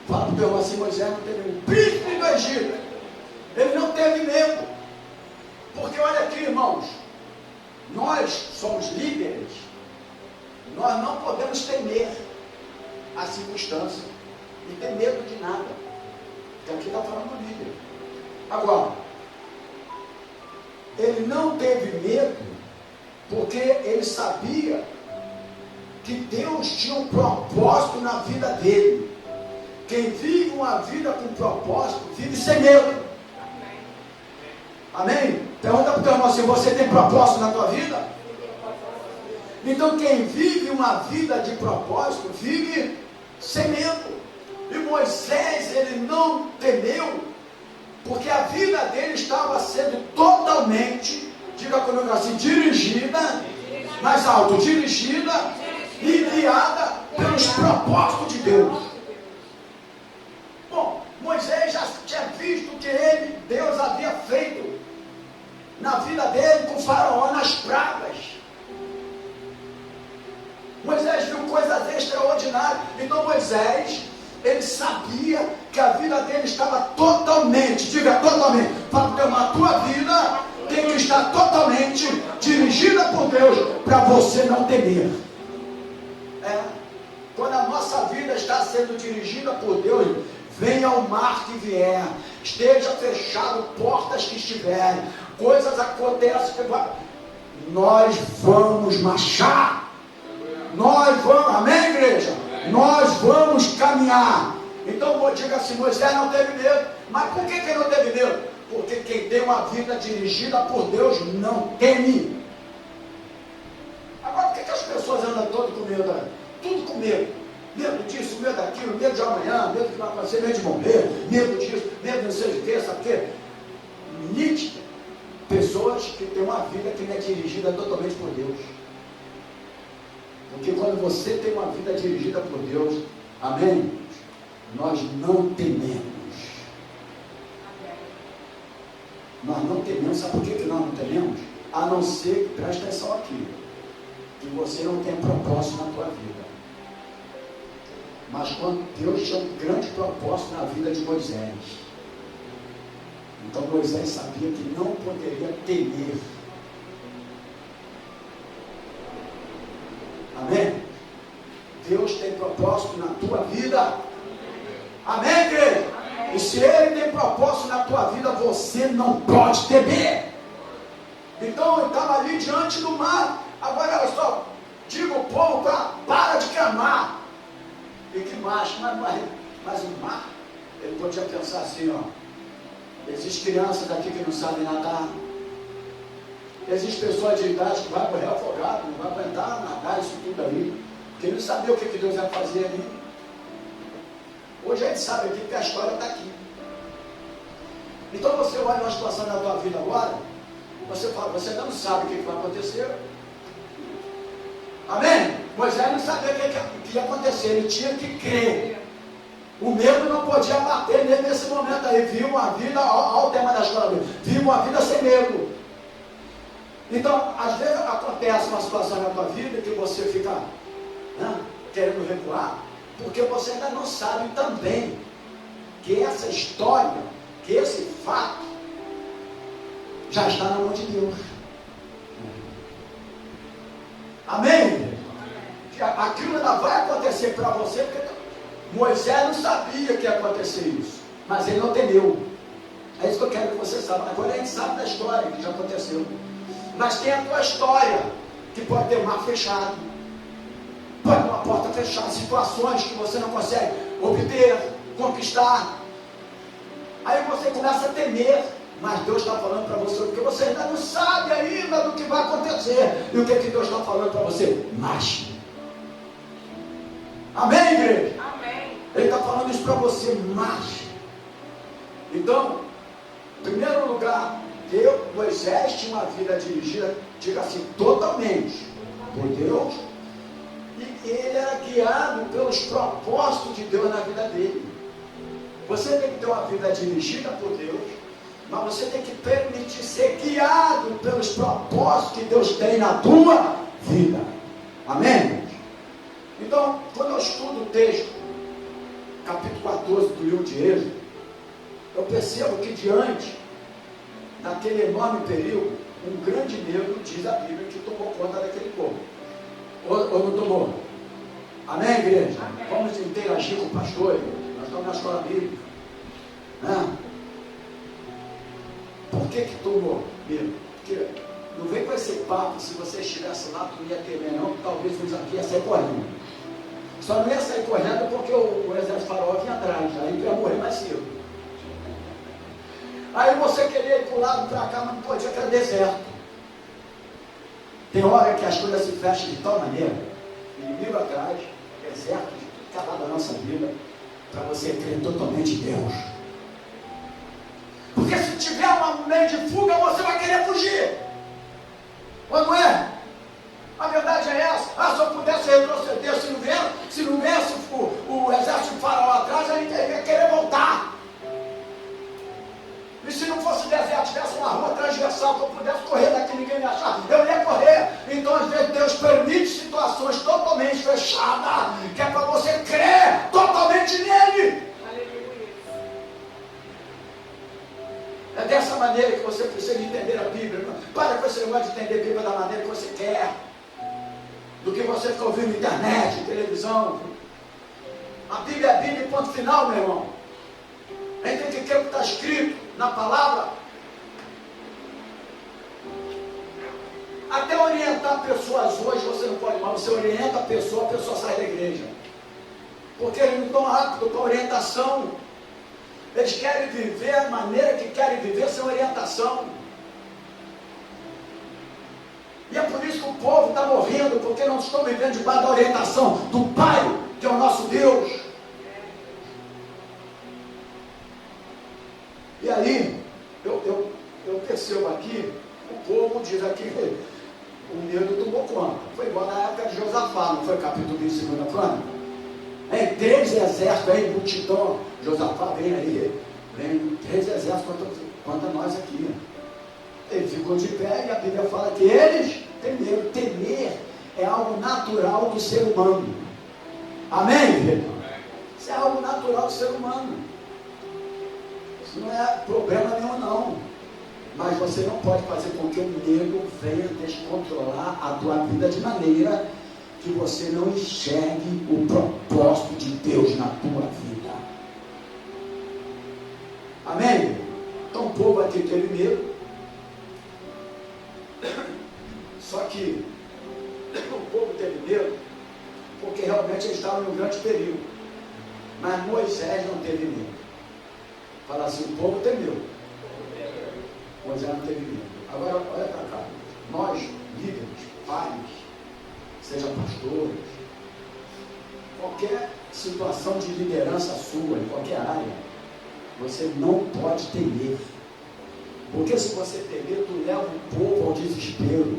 Fala para o teu assim, Moisés não teve medo. Príncipe do Egito, ele não teve medo. Porque olha aqui, irmãos, nós somos líderes, nós não podemos temer a circunstância e ter medo de nada. Que aqui está falando do líder. Agora, ele não teve medo porque ele sabia que Deus tinha um propósito na vida dele. Quem vive uma vida com propósito, vive sem medo. Amém? Pergunta para o teu irmão assim, você tem propósito na tua vida? Então quem vive uma vida de propósito, vive sem medo. E Moisés, ele não temeu, porque a vida dele estava sendo totalmente, diga comigo assim, dirigida, mais alto, dirigida e guiada pelos propósitos de Deus. Bom, Moisés já tinha visto o que Deus havia feito na vida dele com o faraó nas pragas. Moisés viu coisas extraordinárias. Então Moisés, ele sabia que a vida dele estava totalmente, diga totalmente, fala para a tua vida tem que estar totalmente dirigida por Deus, para você não temer. Quando a nossa vida está sendo dirigida por Deus, venha o mar que vier, esteja fechado portas que estiverem, coisas acontecem que nós vamos marchar, nós vamos, amém, igreja? Nós vamos caminhar. Então diga assim, Moisés não teve medo. Mas por que ele não teve medo? Porque quem tem uma vida dirigida por Deus não teme. Agora por que as pessoas andam todas com medo? Tudo com medo. Medo disso, medo daquilo, medo de amanhã, medo que vai acontecer, medo de morrer, medo disso, medo de não sei o que, sabe o quê? Nítido. Pessoas que têm uma vida que não é dirigida totalmente por Deus. Porque quando você tem uma vida dirigida por Deus, amém? Nós não tememos. Nós não tememos. Sabe por que nós não tememos? A não ser, presta atenção aqui, que você não tem propósito na tua vida. Mas quando Deus tinha um grande propósito na vida de Moisés. Então Moisés sabia que não poderia temer. Amém? Deus tem propósito na tua vida. Amém, igreja? Amém. E se Ele tem propósito na tua vida, você não pode temer. Então ele estava ali diante do mar. Agora olha só, diga o povo para de clamar. E que macho, mas o mar, ele podia pensar assim, ó. Existem crianças daqui que não sabem nadar. Existem pessoas de idade que vai morrer afogado, não vai aguentar nadar isso tudo ali. Porque não sabia o que Deus ia fazer ali. Hoje a gente sabe aqui que a história está aqui. Então você olha uma situação na tua vida agora, você fala, você não sabe o que vai acontecer. Amém? Moisés não sabia o que ia acontecer, ele tinha que crer. O medo não podia bater nele nesse momento aí. Viu uma vida, olha o tema da história dele, viu uma vida sem medo. Então, às vezes acontece uma situação na tua vida que você fica querendo recuar, porque você ainda não sabe também que essa história, que esse fato, já está na mão de Deus. Amém? Que aquilo ainda vai acontecer para você, porque Moisés não sabia que ia acontecer isso, mas ele não temeu. É isso que eu quero que você saiba. Agora a gente sabe da história que já aconteceu. Mas tem a tua história, que pode ter um mar fechado, pode ter uma porta fechada, situações que você não consegue obter, conquistar. Aí você começa a temer, mas Deus está falando para você, porque você ainda não sabe ainda do que vai acontecer. E o que Deus está falando para você? Marche. Amém, igreja?
Amém.
Ele está falando isso para você, marche. Então, em primeiro lugar, Moisés tinha uma vida dirigida, diga assim, totalmente por Deus, e ele era guiado pelos propósitos de Deus na vida dele. Você tem que ter uma vida dirigida por Deus, mas você tem que permitir ser guiado pelos propósitos que Deus tem na tua vida. Amém? Então, quando eu estudo o texto, capítulo 14 do livro de Êxodo, eu percebo que diante daquele enorme período, um grande medo, diz a Bíblia, que tomou conta daquele povo. Ou não tomou? Amém, igreja? Amém. Vamos interagir com o pastor, nós estamos na escola bíblica. Por que tomou medo? Porque não vem com esse papo, se você estivesse lá, tu não ia temer não, talvez uns aqui ia sair correndo. Só não ia sair correndo porque o exército faraó vinha atrás, aí tu ia morrer mais cedo. Aí você queria ir para o lado, para cá, mas não podia, que era deserto. Tem hora que as coisas se fecham de tal maneira, inimigo atrás, deserto de tudo que é lado da nossa vida, para você crer totalmente em Deus. Porque se tiver uma meio de fuga, você vai querer fugir. Ou não é? A verdade é essa. Se eu pudesse retroceder, se não viesse o exército de Faraó atrás, a gente ia querer voltar. E se não fosse deserto, tivesse uma rua transversal que eu pudesse correr daqui e ninguém me achar, eu ia correr. Então, às vezes, Deus permite situações totalmente fechadas, que é para você crer totalmente nele.
Aleluia.
É dessa maneira que você precisa entender a Bíblia. Para com esse negócio de entender a Bíblia da maneira que você quer, do que você fica ouvindo na internet, televisão. A Bíblia é a Bíblia, ponto final, meu irmão. A gente tem que crer o que está escrito na palavra. Até orientar pessoas hoje, você não pode mais. Você orienta a pessoa sai da igreja. Porque eles não estão aptos para orientação. Eles querem viver a maneira que querem viver sem orientação. E é por isso que o povo está morrendo, porque não estão vivendo debaixo da orientação do Pai, que é o nosso Deus. E aí, eu percebo aqui, o povo diz aqui, o medo tomou conta. Foi igual na época de Josafá, não foi capítulo 22 da Crônica? 3 exércitos aí, multidão. Josafá vem aí, vem 3 exércitos contra nós aqui. Ele ficou de pé e a Bíblia fala que eles temeram. Temer é algo natural do ser humano. Amém? Isso é algo natural do ser humano. Isso não é problema nenhum, não. Mas você não pode fazer com que o medo venha descontrolar a tua vida de maneira que você não enxergue o propósito de Deus na tua vida. Amém? Então o povo aqui teve medo. Só que o povo teve medo porque realmente eles estavam em um grande perigo. Mas Moisés não teve medo. Fala assim, o povo temeu. Moisés não teve medo. Agora, olha para cá. Nós, líderes, pais, seja pastores, qualquer situação de liderança sua, em qualquer área, você não pode temer. Porque se você temer, tu leva o povo ao desespero.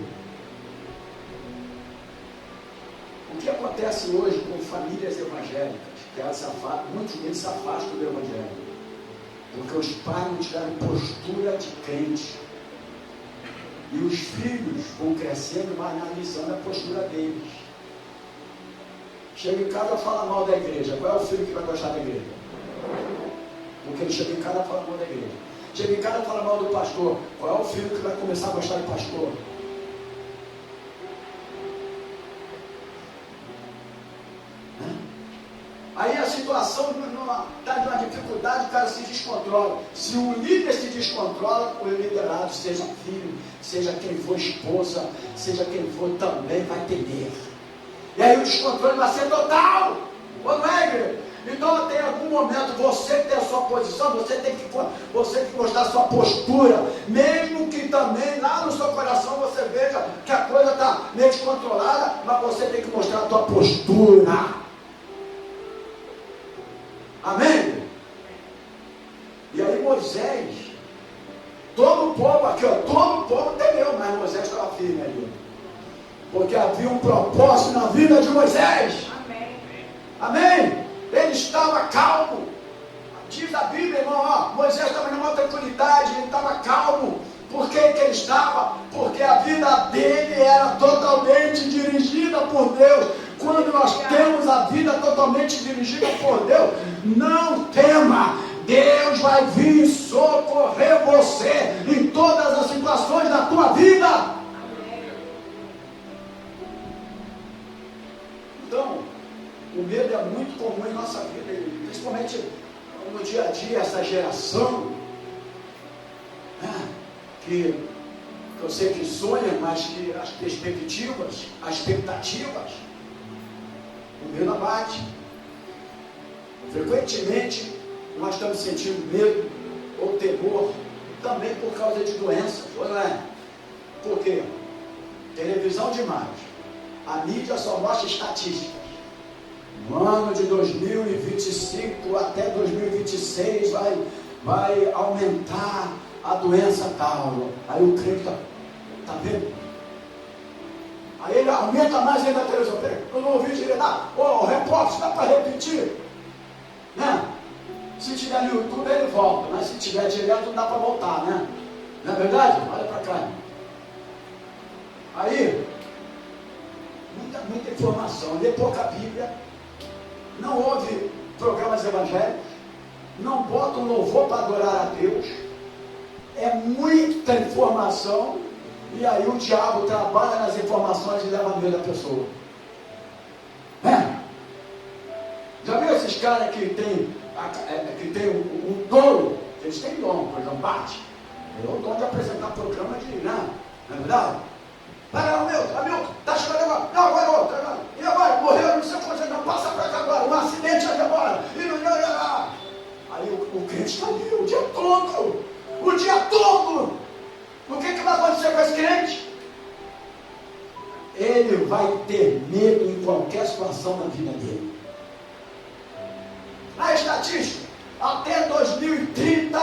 O que acontece hoje com famílias evangélicas? Que elas muitos deles se afastam do evangelho. Porque os pais não tiveram postura de crente. E os filhos vão crescendo, mas analisando a postura deles. Chega em casa e fala mal da igreja. Qual é o filho que vai gostar da igreja? Porque ele chega em casa e fala mal da igreja. Chega em casa e fala mal do pastor. Qual é o filho que vai começar a gostar do pastor? Aí a situação está de uma dificuldade, o cara se descontrola. Se o líder se descontrola, o liderado, seja filho, seja quem for esposa, seja quem for, também vai temer. E aí o descontrole vai ser total. Ou não é, igreja? Então até algum momento você tem a sua posição, você tem que mostrar a sua postura, mesmo que também lá no seu coração você veja que a coisa está meio descontrolada, mas você tem que mostrar a tua postura. Amém? E aí Moisés, todo o povo aqui, todo o povo temeu, mas Moisés estava firme ali. Porque havia um propósito na vida de Moisés.
Amém.
Amém? Ele estava calmo. Diz a Bíblia, irmão, Moisés estava numa tranquilidade, ele estava calmo. Por que ele estava? Porque a vida dele era totalmente dirigida por Deus. Quando nós temos a vida totalmente dirigida por Deus, não tema, Deus vai vir socorrer você em todas as situações da tua vida. Então, o medo é muito comum em nossa vida, principalmente no dia a dia, essa geração, que eu sei que sonha, mas que as perspectivas, as expectativas, o medo abate. Frequentemente nós estamos sentindo medo ou temor também por causa de doenças, não é? Por quê? Televisão demais. A mídia só mostra estatísticas. No ano de 2025 até 2026 vai aumentar a doença tal. Aí o crente está vendo? Aí ele aumenta mais ainda a televisão. Eu não ouvi direito. O repórter dá para repetir. Né? Se tiver no YouTube ele volta. Mas se tiver direto não dá para voltar, né? Não é verdade? Olha para cá. Aí, muita informação. Lê pouca Bíblia. Não ouve programas evangélicos. Não bota um louvor para adorar a Deus. É muita informação. E aí o diabo trabalha nas informações e leva medo da pessoa. Já viu esses caras que tem um dom? Eles têm dom, por exemplo, Bate. É o dom de apresentar programa de não é verdade? Hamilton, tá chegando agora. Não, agora outro. E agora? Morreu, não sei quanto, não passa pra cá agora. Um acidente aqui agora. Aí o crente está ali o dia todo. O dia todo. O que vai acontecer com esse crente? Ele vai ter medo em qualquer situação na vida dele. A estatística, até 2030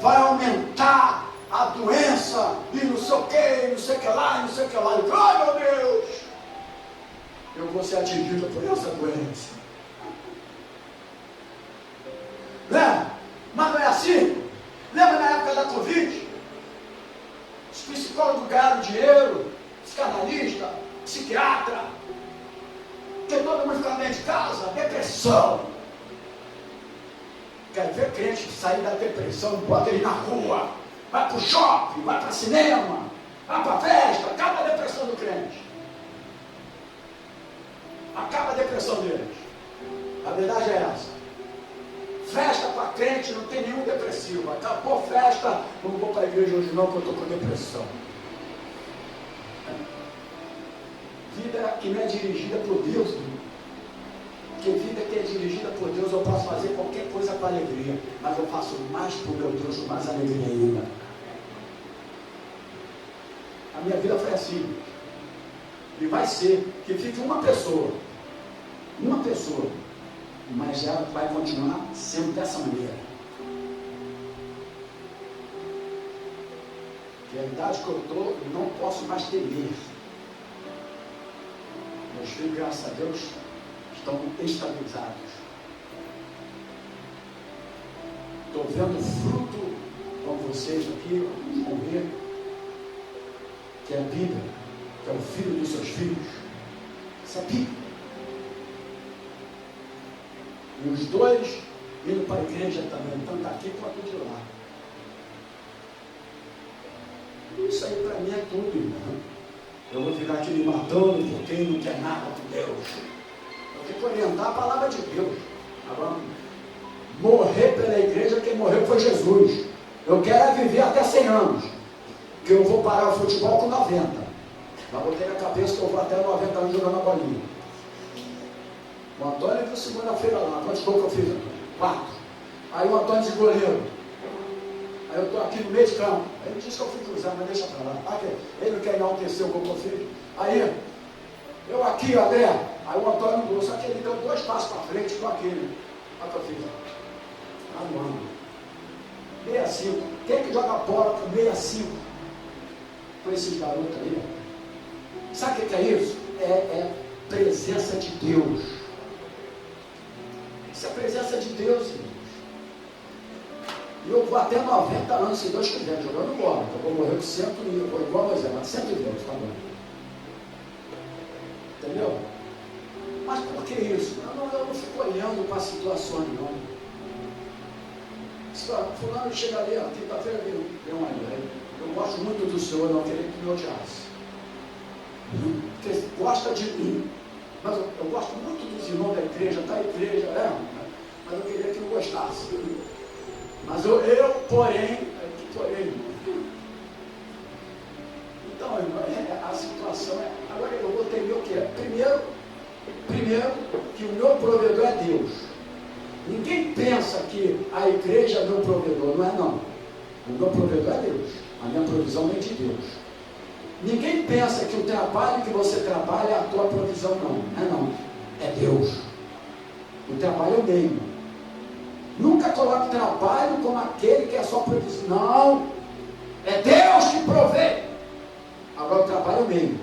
vai aumentar a doença e não sei o que, não sei o que lá, não sei o que lá. Ai meu Deus, eu vou ser atingido por essa doença. Né? Mas não é assim? Lembra na época da Covid? Os psicólogos ganharam dinheiro, psicanalista, psiquiatra, porque todo mundo ficava dentro de casa, depressão. Quero ver crente sair da depressão, bota ele na rua, vai para o shopping, vai para o cinema, vai para a festa, acaba a depressão do crente. Acaba a depressão deles. A verdade é essa. Festa para crente não tem nenhum depressivo. Acabou festa, não vou para a igreja hoje não, porque eu estou com depressão. Vida que não é dirigida por Deus, porque vida que é dirigida por Deus, eu posso fazer qualquer coisa com alegria, mas eu faço mais por meu Deus, com mais alegria ainda. A minha vida foi assim. E vai ser que fique uma pessoa, mas ela vai continuar sendo dessa maneira. Que a idade que eu estou, eu não posso mais temer. Meus filhos, graças a Deus, estão estabilizados. Estou vendo fruto com vocês aqui, vão ver, que é a Bíblia, que é o filho dos seus filhos. Essa é a Bíblia. E os dois indo para a igreja também, tanto aqui quanto de lá. Isso aí para mim é tudo, irmão. Eu vou ficar aqui me matando por quem não quer nada com Deus. Eu tenho que orientar a palavra de Deus. Agora, morrer pela igreja, quem morreu foi Jesus. Eu quero é viver até 100 anos. Que eu vou parar o futebol com 90. Mas vou ter a cabeça que eu vou até 90 anos jogando a bolinha. O Antônio viu segunda-feira lá. Quantos gols que eu fiz? 4. Aí o Antônio de goleiro. Aí eu estou aqui no meio de campo. Ele disse que eu fui cruzar, mas deixa para lá. Ele não quer enaltecer o gol que eu fiz. Aí, eu aqui, André. Aí o Antônio mudou. Só que ele deu 2 passos para frente com aquele. Olha o que eu fiz. Lá no ângulo. 65. Quem que joga bola com 65? Com esses garotos aí. Sabe o que é isso? É presença de Deus. Isso é a presença de Deus, irmãos. E eu vou até 90 anos, se Deus quiser, jogando bola. Eu vou morrer com 100 mil, vou igual a Moisés, mas 120, tá bom. Entendeu? Mas por que isso? Eu não fico olhando para situações, não. Fulano chega ali, quinta-feira, deu uma ideia. Eu gosto muito do Senhor, não queria que me odiasse. Porque gosta de mim. Mas eu gosto muito dos irmãos da igreja, da igreja, mas eu queria que não gostasse. Mas eu porém. Então, a situação é. Agora eu vou ter o que é. Primeiro, que o meu provedor é Deus. Ninguém pensa que a igreja é meu provedor, não é não. O meu provedor é Deus. A minha provisão vem de Deus. Ninguém pensa que o trabalho que você trabalha é a tua provisão, não. Não. É Deus. O trabalho é o meio. Nunca coloque trabalho como aquele que é a sua provisão. Não. É Deus que provê. Agora o trabalho é o meio.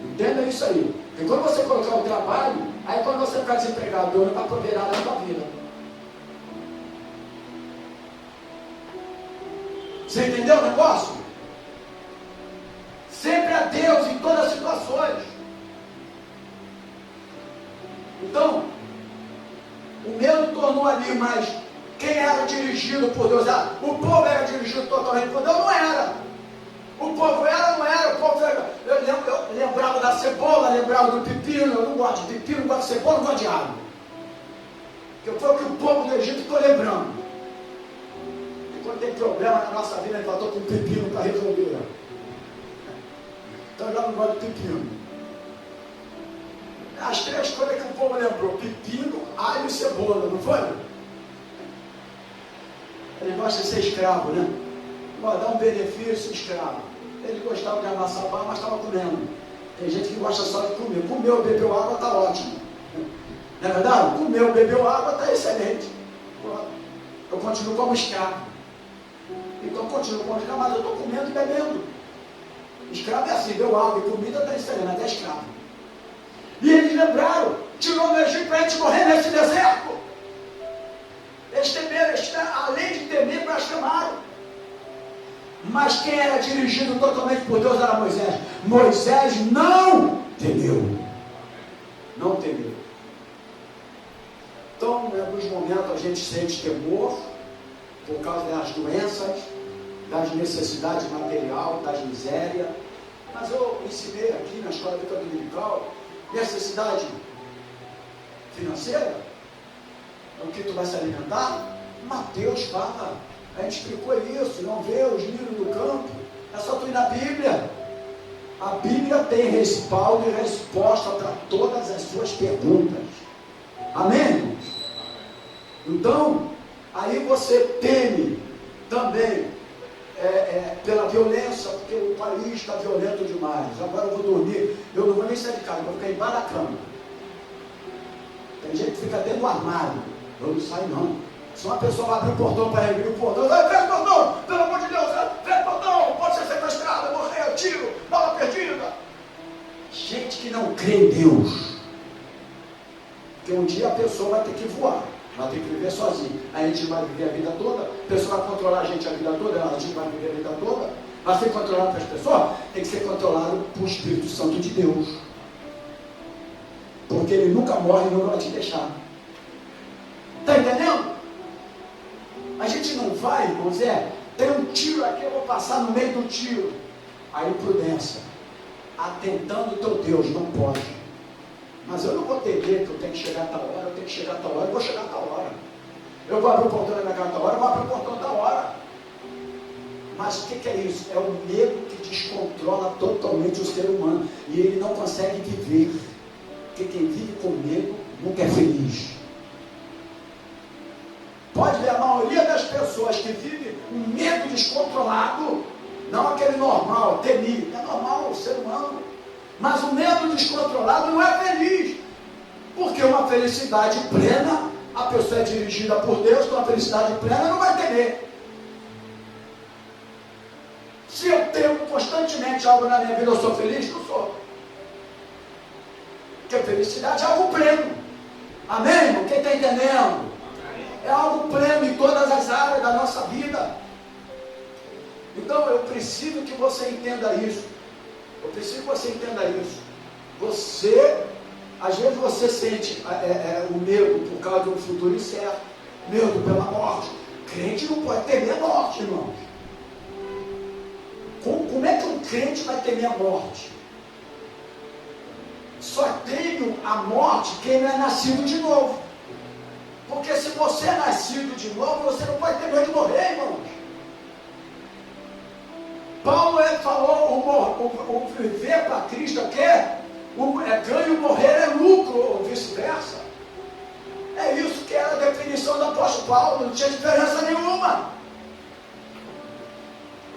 Entenda isso aí. Porque quando você colocar o trabalho, aí quando você ficar desempregado, Deus não vai prover nada na tua vida. Você entendeu o negócio? Sempre a Deus em todas as situações. Então, o medo tornou ali, mas quem era dirigido por Deus? O povo era dirigido totalmente por Deus? Não era. O povo era, não era. O povo era. Eu lembrava da cebola, lembrava do pepino. Eu não gosto de pepino, não gosto de cebola, não gosto de alho. Que foi o que o povo do Egito ficou lembrando. E quando tem problema na nossa vida, ele falou com pepino para resolver. Então eu já não gosto de pepino. As três coisas que o povo lembrou: pepino, alho e cebola, não foi? Ele gosta de ser escravo, né? Vai dar um benefício escravo. Ele gostava de amassar pão, mas estava comendo. Tem gente que gosta só de comer. Comeu, bebeu água, está ótimo. Não é verdade? Comeu, bebeu água, está excelente. Eu continuo como escravo. Então eu continuo como escravo, mas eu estou comendo e bebendo. Escravo é assim, deu água e comida, está excelente, até escravo. E eles lembraram, tirou do Egito para a gente morrer nesse deserto. Eles temeram, além de temer, blasfemaram. Mas quem era dirigido totalmente por Deus era Moisés. Moisés não temeu. Não temeu. Então, em alguns momentos a gente sente temor por causa das doenças, das necessidades materiais, das misérias. Mas eu ensinei aqui na escola bíblica dominical, necessidade financeira, o que tu vai se alimentar. Mateus fala, a gente explicou isso, não vê os lírios do campo, é só tu ir na Bíblia. A Bíblia tem respaldo e resposta para todas as suas perguntas. Amém? Então, aí você teme também pela violência, porque o país está violento demais. Agora eu vou dormir, eu não vou nem sair de casa, eu vou ficar embaixo da cama. Tem gente que fica dentro do armário, eu não saio não. Se uma pessoa vai abrir o portão para abrir o portão, fecha o portão, pelo amor de Deus, fecha o portão, pode ser sequestrado, morrer, tiro, bala perdida. Gente que não crê em Deus. Porque um dia a pessoa vai ter que voar, vai ter que viver sozinha. A gente vai viver a vida toda, a pessoa vai controlar a gente a vida toda, a gente vai viver a vida toda. Vai ser controlado pelas pessoas? Tem que ser controlado por Espírito Santo de Deus. Porque ele nunca morre e nunca vai te deixar. Está entendendo? A gente não vai, irmãos, tem um tiro aqui, eu vou passar no meio do tiro. Aí prudência, atentando o teu Deus, não pode. Mas eu não vou ter medo que eu tenho que chegar a tal hora, eu tenho que chegar a tal hora, eu vou chegar a tal hora. Eu vou abrir o portão da minha casa a tal hora, eu vou abrir o portão a tal hora. Mas o que é isso? É o medo que descontrola totalmente o ser humano. E ele não consegue viver. Porque quem vive com medo nunca é feliz. Pode ver, a maioria das pessoas que vivem um medo descontrolado, não aquele normal, temido, é normal o ser humano, mas o medo descontrolado não é feliz, porque uma felicidade plena, a pessoa é dirigida por Deus, com uma felicidade plena não vai temer. Se eu tenho constantemente algo na minha vida, eu sou feliz? Não sou. Porque felicidade é algo pleno. Amém, irmão? Quem está entendendo? É algo pleno em todas as áreas da nossa vida. Então eu preciso que você entenda isso. Eu preciso que você entenda isso. Você, às vezes você sente o medo por causa de um futuro incerto, medo pela morte. Crente não pode temer a morte, irmãos. Como é que um crente vai temer a morte? Só tem a morte quem não é nascido de novo. Porque se você é nascido de novo, você não pode ter medo de morrer, irmãos. Paulo falou, o viver para Cristo é ganho, morrer é lucro, ou vice-versa. É isso que era a definição do apóstolo Paulo, não tinha diferença nenhuma.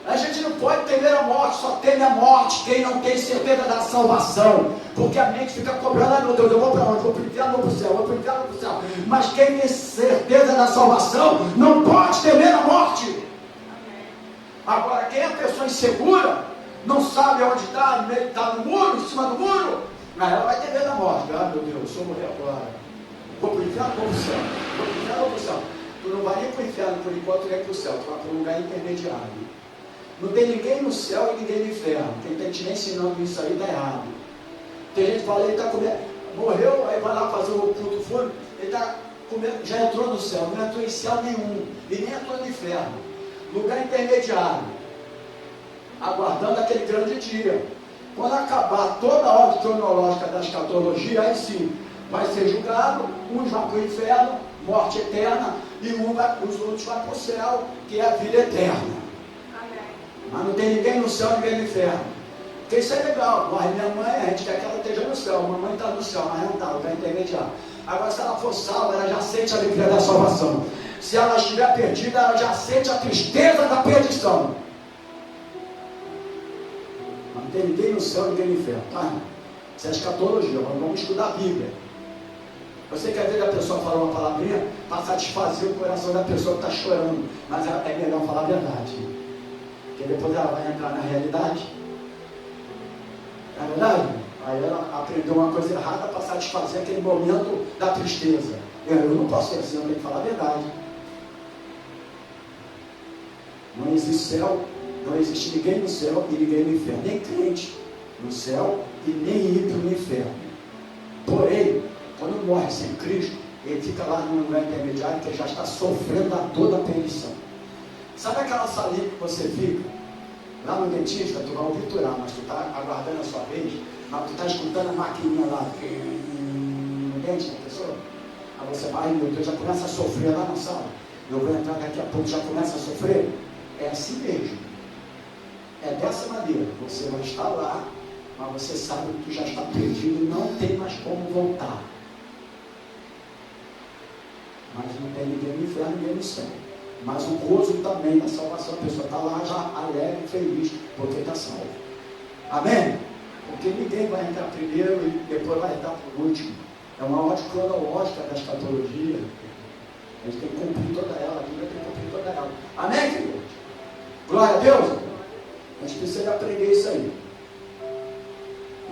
A gente não pode temer a morte, só teme a morte quem não tem certeza da salvação. Porque a mente fica cobrando, ai meu Deus, eu vou para onde? Vou para o inferno, vou para o céu, vou para o inferno, vou para o céu. Mas quem tem certeza da salvação não pode temer a morte. Agora, quem é a pessoa insegura, não sabe onde está no muro, em cima do muro, mas ela vai temer a morte. Ah meu Deus, se eu morrer agora, vou para o inferno, vou para o céu. Vou para o inferno, vou para o céu. Tu não vai nem para o inferno por enquanto, nem para o céu, tu vai para um lugar intermediário. Não tem ninguém no céu e ninguém no inferno. Quem está te ensinando isso aí está errado. Tem gente que fala, ele está comendo, morreu, aí vai lá fazer o culto fúnebre, ele está comendo, já entrou no céu, não entrou em céu nenhum, e nem entrou no inferno. Lugar intermediário, aguardando aquele grande dia. Quando acabar toda a ordem cronológica da escatologia, aí sim, vai ser julgado, uns vão para o inferno, morte eterna, e os outros vão para o céu, que é a vida eterna. Mas não tem ninguém no céu, ninguém no inferno. Porque isso é legal. Mas minha mãe, a gente quer que ela esteja no céu. A mamãe está no céu, mas não está, lugar intermediário. Agora, se ela for salva, ela já sente a alegria da salvação. Se ela estiver perdida, ela já sente a tristeza da perdição. Mas não tem ninguém no céu, ninguém no inferno. Tá? Isso é escatologia. Vamos estudar a Bíblia. Você quer ver a pessoa falar uma palavrinha para satisfazer o coração da pessoa que está chorando. Mas é melhor falar a verdade. Porque depois ela vai entrar na realidade. Não é verdade? Aí ela aprendeu uma coisa errada para satisfazer aquele momento da tristeza. Eu não posso ser assim, eu tenho que falar a verdade. Não existe céu, não existe ninguém no céu e ninguém no inferno. Nem crente no céu e nem ímpio no inferno. Porém, quando morre sem Cristo, ele fica lá num lugar intermediário que já está sofrendo a dor da perdição. Sabe aquela salinha que você fica lá no dentista, tu vai obturar, mas tu está aguardando a sua vez, mas tu está escutando a maquininha lá no dente da pessoa? Aí você vai, meu Deus, já começa a sofrer lá na sala. Eu vou entrar daqui a pouco, já começa a sofrer. É assim mesmo. É dessa maneira. Você vai estar lá, mas você sabe que tu já está perdido e não tem mais como voltar. Mas não tem ninguém no inferno, ninguém no céu. Mas o gozo também da salvação, a pessoa está lá já alegre, feliz, porque está salvo. Amém? Porque ninguém vai entrar primeiro e depois vai entrar por último. É uma ordem cronológica da escatologia. A gente tem que cumprir toda ela, a Bíblia tem que cumprir toda ela. Amém, queridos? Glória a Deus. A gente precisa aprender isso aí.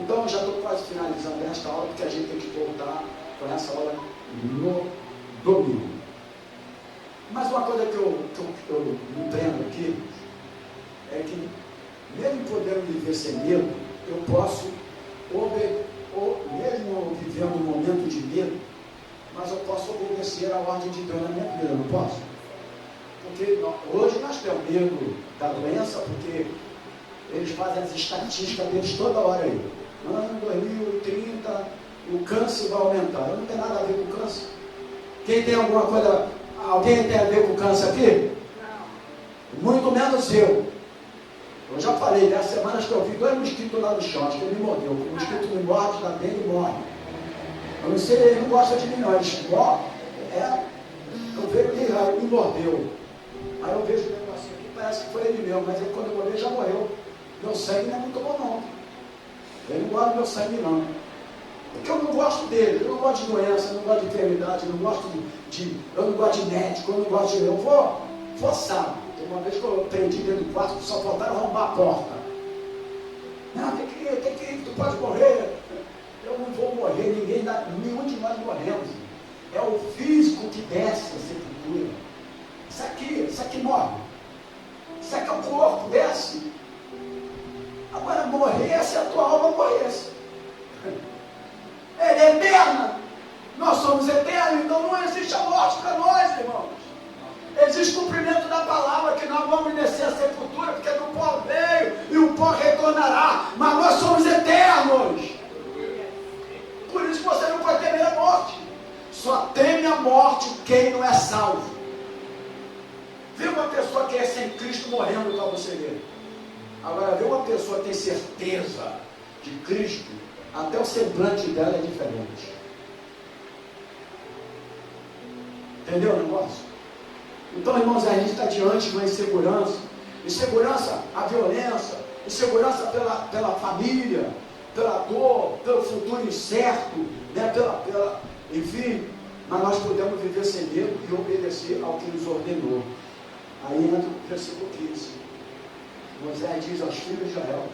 Então, eu já estou quase finalizando esta aula, porque a gente tem que voltar com essa aula no domingo. Mas uma coisa que eu empreendo aqui é que, mesmo podendo viver sem medo, eu posso, mesmo vivendo um momento de medo, mas eu posso obedecer à ordem de Deus na minha vida, não posso? Porque hoje nós temos medo da doença, porque eles fazem as estatísticas deles toda hora aí. Ano 2030, o câncer vai aumentar. Eu não tenho nada a ver com câncer. Quem tem alguma coisa... Alguém tem a ver com câncer aqui? Não. Muito menos eu. Eu já falei, das semanas que eu vi 2 mosquitos lá no chão, acho que ele me mordeu. O mosquito me morde, está bem, ele morre. Eu não sei, ele não gosta de mim não, ele morre. Eu vejo ele, aí me mordeu. Aí eu vejo o negocinho aqui, parece que foi ele mesmo, mas ele, quando eu morri já morreu. Meu sangue não é muito bom não. Ele não gosta do meu sangue não. Porque eu não gosto dele, eu não gosto de doença, eu não gosto de enfermidade, eu não gosto eu não gosto de médico, eu não gosto de... Eu vou forçar. Tem uma vez que eu prendi dentro do quarto, só faltaram arrombar a porta. Não, tem que ir, tu pode morrer. Eu não vou morrer, nenhum de nós morremos. É o físico que desce a sepultura. Isso aqui morre. Isso aqui é o corpo, desce. Agora morrer, se a tua alma morresse. Ele é eterna. Nós somos eternos, então não existe a morte para nós, irmãos. Existe cumprimento da palavra, que nós vamos descer a sepultura, porque do pó veio e o pó retornará. Mas nós somos eternos. Por isso você não pode temer a morte. Só teme a morte quem não é salvo. Vê uma pessoa que é sem Cristo morrendo para você ver. Agora, vê uma pessoa que tem certeza de Cristo, até o semblante dela é diferente. Entendeu o negócio? Então, irmãos, a gente está diante de uma insegurança, insegurança à violência, insegurança pela família, pela dor, pelo futuro incerto, né? Enfim, mas nós podemos viver sem medo e obedecer ao que nos ordenou. Aí entra o versículo 15. Moisés diz aos filhos de Israel,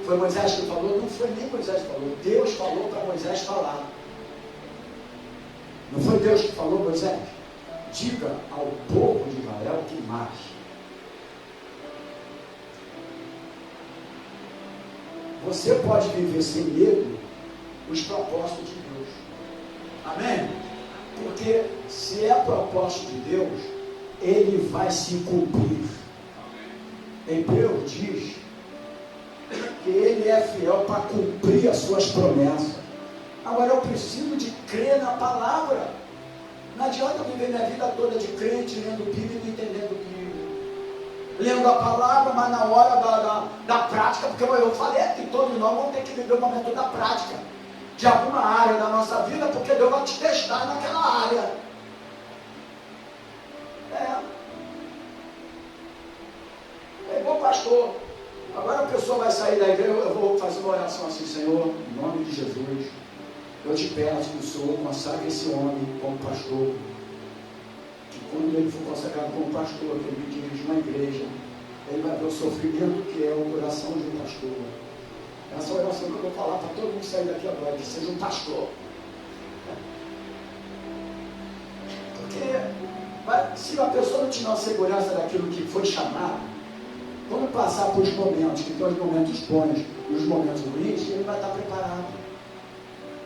foi Moisés que falou? Não foi nem Moisés que falou, Deus falou para Moisés falar. Não foi Deus que falou, Moisés? Diga ao povo de Israel que marche. Você pode viver sem medo os propósitos de Deus. Amém? Porque se é propósito de Deus, ele vai se cumprir. Hebreus diz que ele é fiel para cumprir as suas promessas. Agora eu preciso de crer na palavra. Não adianta eu viver minha vida toda de crente, lendo Bíblia e não entendendo Bíblia. Lendo a palavra, mas na hora da prática, porque eu falei que todos nós vamos ter que viver o momento da prática de alguma área da nossa vida, porque Deus vai te testar naquela área. É igual pastor. Agora a pessoa vai sair da igreja, eu vou fazer uma oração assim, Senhor, em nome de Jesus, eu te peço que o Senhor consagre esse homem como pastor, que quando ele for consagrado como pastor, que ele dirige uma igreja, ele vai ver o sofrimento que é o coração de um pastor. Essa oração que eu vou falar para todo mundo sair daqui agora, que seja um pastor. Porque se a pessoa não tiver uma segurança daquilo que foi chamado, quando passar por os momentos, que tem os momentos bons e os momentos ruins, ele vai estar preparado.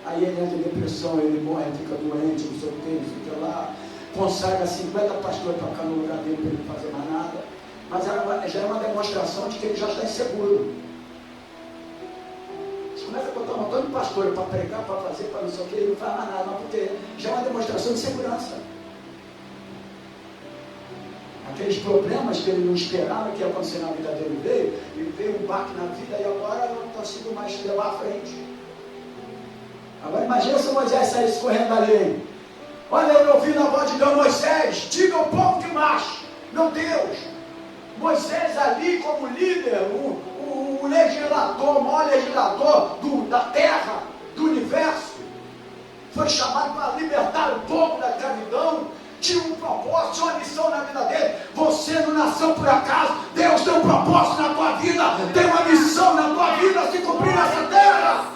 Aí ele entra em depressão, ele morre, fica doente, não sei o que, fica lá, consagra 50 pastores para ficar no lugar dele para ele não fazer mais nada. Mas já é uma demonstração de que ele já está inseguro. Você começa a botar um montão de pastores para pregar, para fazer, para não sei o que, ele não faz mais nada, mas porque já é uma demonstração de segurança. Aqueles problemas que ele não esperava que ia acontecer na vida dele veio um baque na vida e agora eu não consigo mais levar à frente. Agora imagina se Moisés saísse correndo dali. Olha, ele ouvindo a voz de Deus, Moisés, diga ao povo que marche. Meu Deus, Moisés ali como líder, o legislador, o maior legislador da terra, do universo, foi chamado para libertar o povo da escravidão. Tinha um propósito, tinha uma missão na vida dele. Você não nasceu por acaso. Deus tem um propósito na tua vida, tem uma missão na tua vida a se cumprir nessa terra.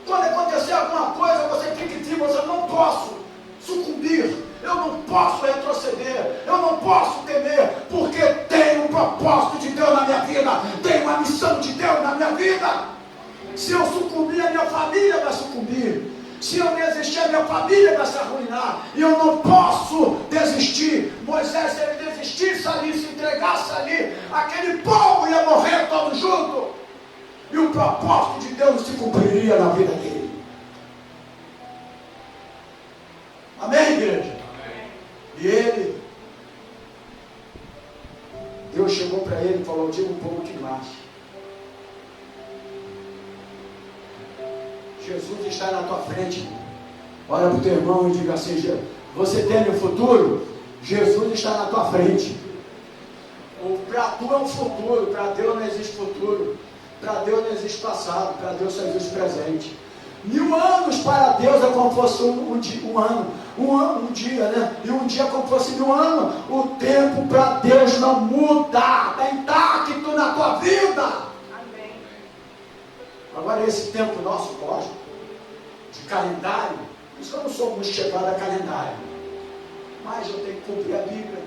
Quando acontecer alguma coisa, você fica em ti, você não posso sucumbir, eu não posso retroceder, eu não posso temer, porque tem um propósito de Deus na minha vida, tem uma missão de Deus na minha vida. Se eu sucumbir, a minha família vai sucumbir. Se eu desistir, a minha família vai se arruinar. E eu não posso desistir. Moisés, se ele desistisse ali, se entregasse ali, aquele povo ia morrer todo junto. E o propósito de Deus se cumpriria na vida dele. Amém, igreja? Amém. E ele, Deus chegou para ele e falou, diga o povo que marche. Jesus está na tua frente. Olha para o teu irmão e diga assim, você tem um futuro? Jesus está na tua frente. Para tu é um futuro, para Deus não existe futuro. Para Deus não existe passado, para Deus só existe presente. 1000 anos para Deus é como fosse um dia, né? E um dia como fosse 1000 anos. O tempo para Deus não muda, está intacto na tua vida.
Amém.
Agora esse tempo nosso, lógico, de calendário, por isso que eu não sou muito chegado a calendário, mas eu tenho que cumprir a Bíblia,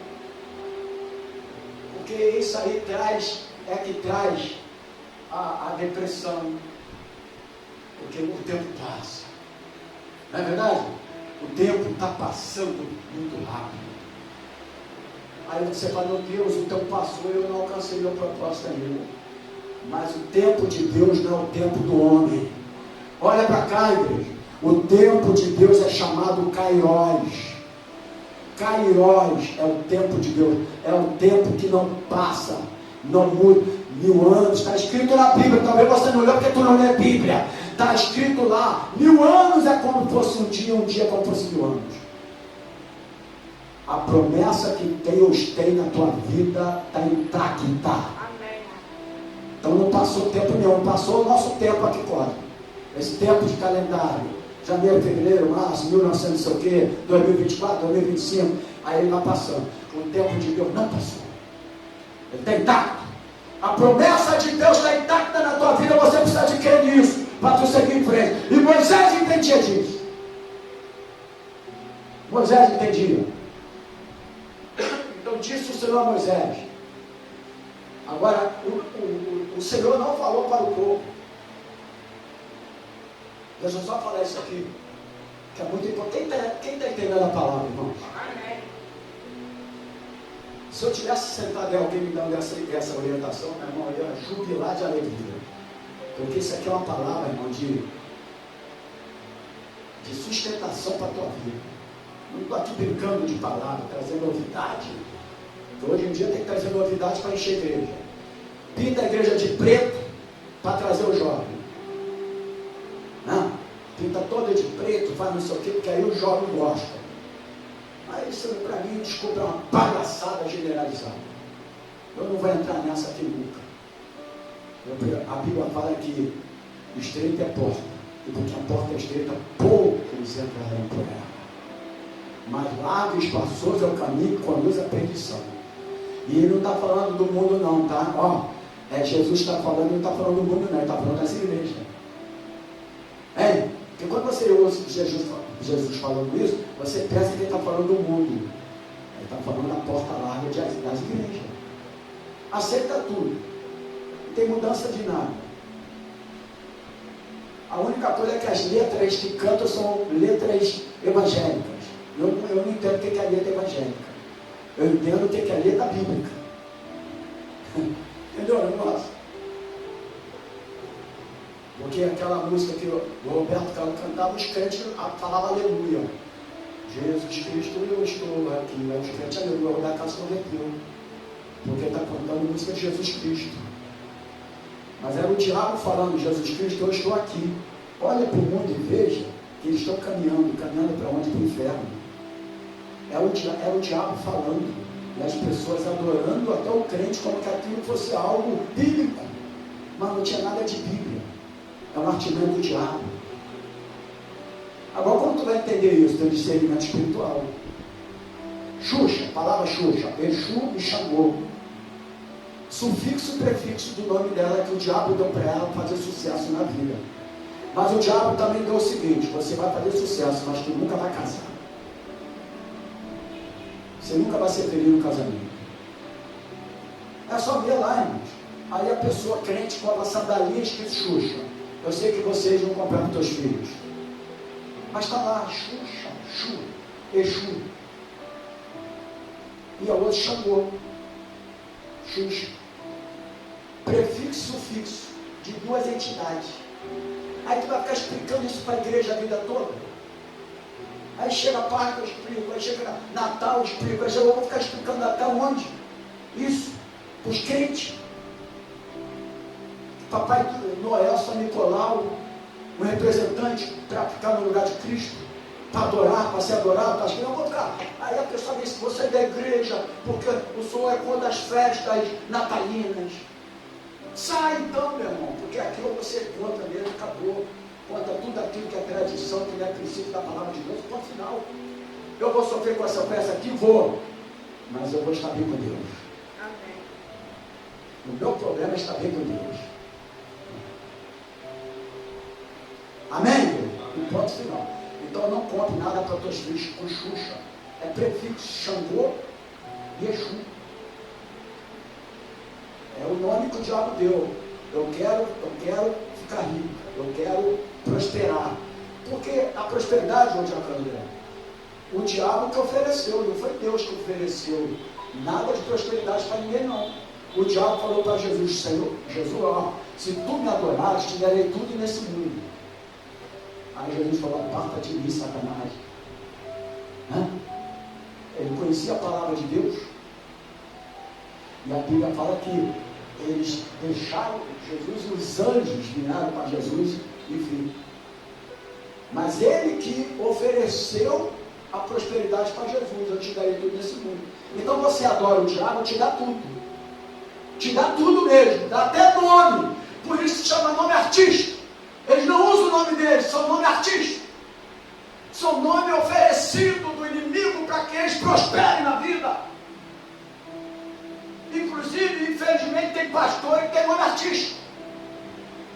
porque isso aí traz a depressão, porque o tempo passa, não é verdade? O tempo está passando muito rápido. Aí você fala, meu Deus, o tempo passou, eu não alcancei meu propósito ainda. Mas o tempo de Deus não é o tempo do homem. Olha para cá, igreja. O tempo de Deus é chamado Kairos. Kairos é o tempo de Deus. É um tempo que não passa, não muda. 1000 anos, está escrito na Bíblia. Talvez você não leu porque tu não lê a Bíblia. Está escrito lá. 1000 anos é como fosse um dia como fosse 1000 anos. A promessa que Deus tem na tua vida está intacta.
Amém.
Então não passou tempo nenhum, passou o nosso tempo aqui fora. Esse tempo de calendário, janeiro, fevereiro, março, 1900, não sei o quê, 2024, 2025, aí ele vai passando. O tempo de Deus não passou. Ele está intacto. A promessa de Deus está intacta na tua vida, você precisa de crer nisso, para tu seguir em frente. E Moisés entendia disso. Moisés entendia. Então disse o Senhor a Moisés. Agora, o Senhor não falou para o povo. Deixa eu só falar isso aqui, que é muito importante. Quem está entendendo a palavra, irmão?
Amém.
Se eu tivesse sentado em alguém me dando essa orientação, meu irmão, eu ia jubilar de alegria. Porque isso aqui é uma palavra, irmão, de sustentação para a tua vida. Não estou aqui brincando de palavra, trazendo novidade. Então, hoje em dia tem que trazer novidade para encher a igreja. Pinta a igreja de preto para trazer o jovem. Não? Pinta toda de preto, faz não sei o quê, porque aí o jovem gosta. Mas isso para mim, desculpa, é uma palhaçada generalizada. Eu não vou entrar nessa aqui nunca. A Bíblia fala que estreita é a porta, e porque a porta é estreita, poucos entrarão por ela. Mas largo e espaçoso é o caminho que conduz à perdição. E ele não está falando do mundo não, tá? Ó, Jesus está falando, não está falando do mundo não, ele está falando das igrejas. Porque quando você ouve Jesus falando isso, você pensa que ele está falando do mundo. Ele está falando da porta larga das igrejas. Aceita tudo. Não tem mudança de nada. A única coisa é que as letras que cantam são letras evangélicas. Eu não entendo o que é a letra evangélica. Eu entendo o que é a letra bíblica. Entendeu, irmãos? Porque aquela música que o Roberto Carlos cantava, os crentes falavam aleluia. Jesus Cristo, eu estou aqui. Os crentes aleluia. O Roberto Carlos se converteu. Porque está cantando música de Jesus Cristo. Mas era o diabo falando, Jesus Cristo, eu estou aqui. Olha para o mundo e veja que eles estão caminhando para onde? Para o inferno. Era o diabo falando, e as pessoas adorando até o crente como que aquilo fosse algo bíblico, mas não tinha nada de Bíblia. É um artimanho do diabo. Agora, como tu vai entender isso? Teu discernimento espiritual. Xuxa, palavra Xuxa, Exu me chamou. Sufixo e prefixo do nome dela que o diabo deu para ela fazer sucesso na vida. Mas o diabo também deu o seguinte: você vai fazer sucesso, mas tu nunca vai casar. Você nunca vai ser feliz no casamento. É só ver lá, irmãos. Aí a pessoa crente com a sandalinha escrito Xuxa. Eu sei que vocês não compraram teus filhos. Mas está lá, Xuxa, Xu, Exu. E a outra chamou. Xuxa. Prefixo e sufixo de duas entidades. Aí tu vai ficar explicando isso para a igreja a vida toda. Aí chega a Páscoa, eu explico. Aí chega Natal, eu explico. Aí eu vou ficar explicando até onde? Isso, para os crentes. Papai Noel, São Nicolau, um representante para ficar no lugar de Cristo, para adorar, para ser adorado, para eu vou ficar. Aí a pessoa diz: você é da igreja, porque o Senhor é contra as festas natalinas. Sai então, meu irmão, porque aquilo você é contra mesmo, acabou. Contra tudo aquilo que é tradição, que é princípio da palavra de Deus, ponto final. Eu vou sofrer com essa peça aqui? Vou. Mas eu vou estar bem com Deus.
Amém.
O meu problema é estar bem com Deus. Amém? E ponto final. Então não compre nada para teus filhos com Xuxa. É prefixo Xangô e Exu. É o nome que o diabo deu. Eu quero ficar rico. Eu quero prosperar. Porque a prosperidade, onde André? O diabo que ofereceu, não foi Deus que ofereceu nada de prosperidade para ninguém, não. O diabo falou para Jesus: Senhor, Jesus, ó, se tu me adorares, te darei tudo nesse mundo. Aí Jesus falou: aparta de mim, Satanás. Ele conhecia a palavra de Deus. E a Bíblia fala que eles deixaram Jesus e os anjos vieram para Jesus, enfim. Mas ele que ofereceu a prosperidade para Jesus: eu te darei tudo nesse Então você adora o diabo, te dá tudo. Te dá tudo mesmo, dá até nome. Por isso se chama nome artístico. Eles não usam o nome deles, são nome artístico. São nome oferecido do inimigo para que eles prosperem na vida. Inclusive, infelizmente, tem pastor que tem nome artístico.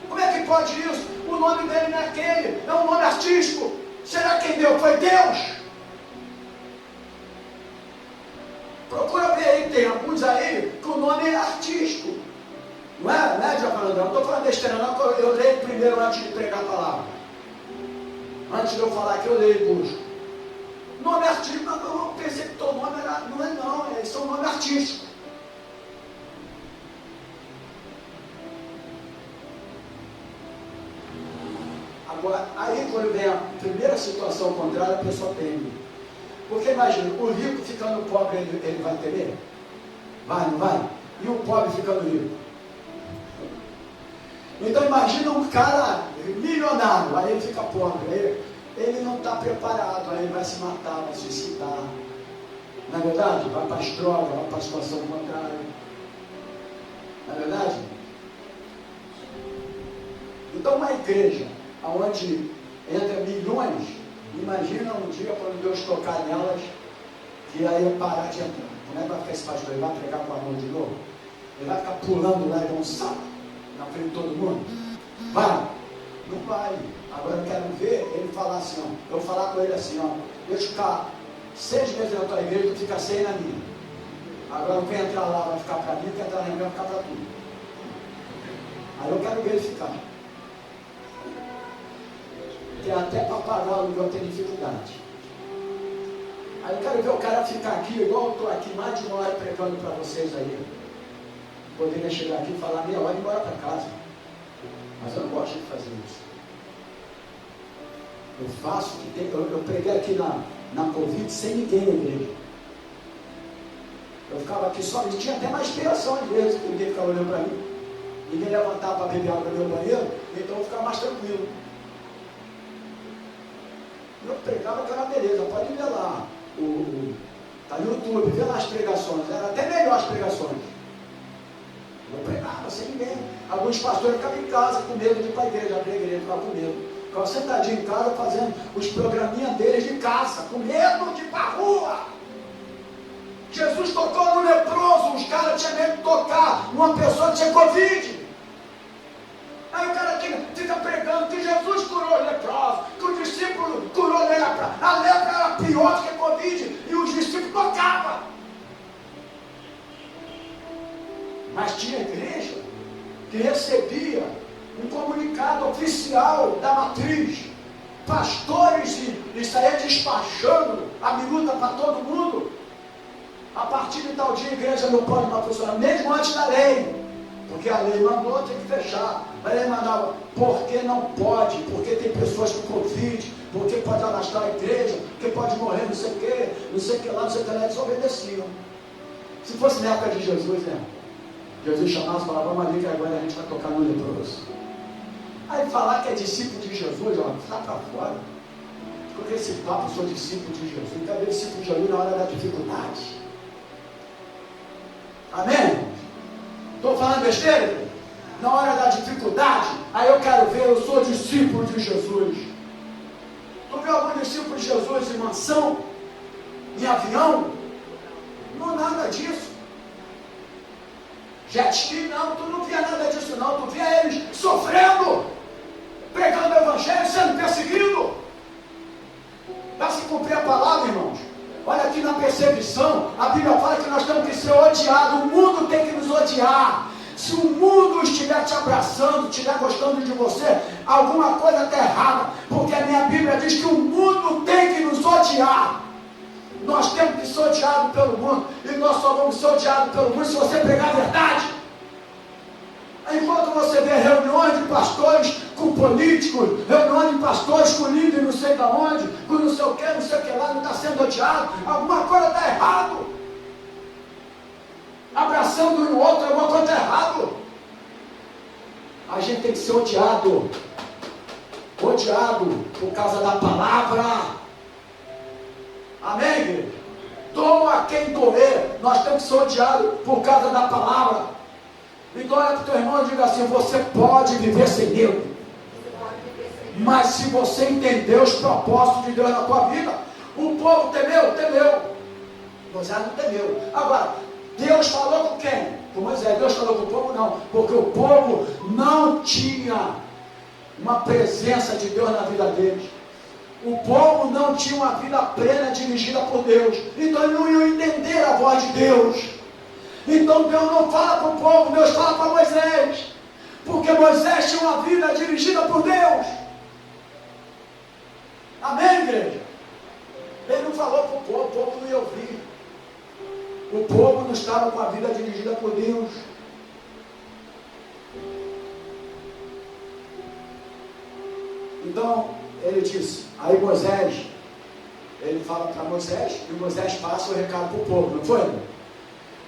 Como é que pode isso? O nome dele não é aquele, é um nome artístico. Será quem deu? Foi Deus? Procura ver aí, tem alguns aí que o nome é artístico. Não é, Giovanni? Não estou falando besteira, não. Eu leio primeiro antes de pregar a palavra. Antes de eu falar aqui, eu leio e busco. Nome artístico, eu pensei que teu nome era. Não é, não, eles são nome artístico. Agora, aí quando vem a primeira situação contrária, a pessoa teme. Porque imagina, o rico ficando pobre, ele vai temer? Vai, não vai? E o pobre ficando rico? Então imagina um cara milionário, aí ele fica pobre, ele não está preparado, aí ele vai se matar, vai se suicidar. Não é verdade? Vai para as drogas, vai para a situação contrária. Não é verdade? Então uma igreja onde entra milhões, imagina um dia quando Deus tocar nelas, que aí é parar de entrar. Como é que vai ficar esse pastor? Ele vai pregar com a mão de novo? Ele vai ficar pulando lá igual um sapo na frente de todo mundo? Vai? Não vai. Agora eu quero ver ele falar assim, ó. Eu vou falar com ele assim, ó. Deixa eu ficar 6 meses na tua igreja, tu fica 100 na minha. Agora quem entrar lá vai ficar para mim, quem entrar na minha vai ficar para tu. Aí eu quero ver ele ficar. Tem até para pagar o aluguel tem dificuldade. Aí eu quero ver o cara ficar aqui, igual eu estou aqui, mais de 1 hora pregando para vocês aí. Poderia chegar aqui e falar meia hora e ir embora para casa. Mas eu não gosto de fazer isso. Eu faço, eu preguei aqui na Covid sem ninguém na igreja. Eu ficava aqui só, e tinha até mais inspiração às vezes, porque ninguém ficava olhando para mim. Ninguém levantava para beber água no meu banheiro, então eu ficava mais tranquilo. Eu pregava que era beleza, pode ver lá. Está no YouTube, vê lá as pregações, era até melhor as pregações. Eu pregava sem ninguém. Alguns pastores ficavam em casa com medo de ir para a igreja, abrir a igreja, ficavam com medo. Ficavam sentadinhos em casa fazendo os programinhas deles de casa, com medo de ir para a rua. Jesus tocou no leproso, os caras tinham medo de tocar numa pessoa que tinha Covid. Aí o cara fica pregando que Jesus curou o leproso, que o discípulo curou a lepra. A lepra era pior do que a Covid e os discípulos tocavam. Mas tinha igreja que recebia um comunicado oficial da matriz. Pastores e saía despachando a minuta para todo mundo. A partir de tal dia a igreja não pode mais funcionar, mesmo antes da lei. Porque a lei mandou, tem que fechar. A lei mandava, porque não pode, porque tem pessoas com Covid, porque pode arrastar a igreja, porque pode morrer não sei o que lá, não sei o que lá, eles obedeciam. Se fosse na época de Jesus, né? Jesus chamava e falava, vamos ali que agora a gente vai tocar no leproso. Aí falar que é discípulo de Jesus, ó, está para fora. Porque esse papo, sou discípulo de Jesus. Cadê discípulo de Jesus na hora da dificuldade? Amém? Estou falando besteira? Na hora da dificuldade, aí eu quero ver, eu sou discípulo de Jesus. Tu viu algum discípulo de Jesus em mansão? Em avião? Não, nada disso. Jet ski, não, tu não via nada disso não, tu via eles sofrendo, pregando o evangelho, sendo perseguido. Para se cumprir a palavra, irmãos. Olha aqui na perseguição, a Bíblia fala que nós temos que ser odiados, o mundo tem que nos odiar. Se o mundo estiver te abraçando, estiver gostando de você, alguma coisa está errada, porque a minha Bíblia diz que o mundo tem que nos odiar. Nós temos que ser odiados pelo mundo, e nós só vamos ser odiados pelo mundo se você pregar a verdade. Enquanto você vê reuniões de pastores com políticos, reuniões de pastores com líderes não sei de onde, com não sei o que lá, não está sendo odiado, alguma coisa está errado. Abraçando um no outro, alguma coisa está errado. A gente tem que ser odiado. Odiado por causa da palavra. Amém, igreja? Doa quem doer, nós temos que ser odiados por causa da palavra. Então olha para o teu irmão e diga assim: você pode viver sem medo. Mas se você entender os propósitos de Deus na tua vida, o povo temeu, temeu. Moisés não temeu. Agora, Deus falou com quem? Com Moisés. Deus falou com o povo? Não. Porque o povo não tinha uma presença de Deus na vida deles. O povo não tinha uma vida plena dirigida por Deus. Então eles não iam entender a voz de Deus. Então Deus não fala para o povo, Deus fala para Moisés. Porque Moisés tinha uma vida dirigida por Deus. Amém, igreja? Ele não falou para o povo não ia ouvir. O povo não estava com a vida dirigida por Deus. Então, ele disse, aí Moisés, ele fala para Moisés, e Moisés passa o recado para o povo, não foi?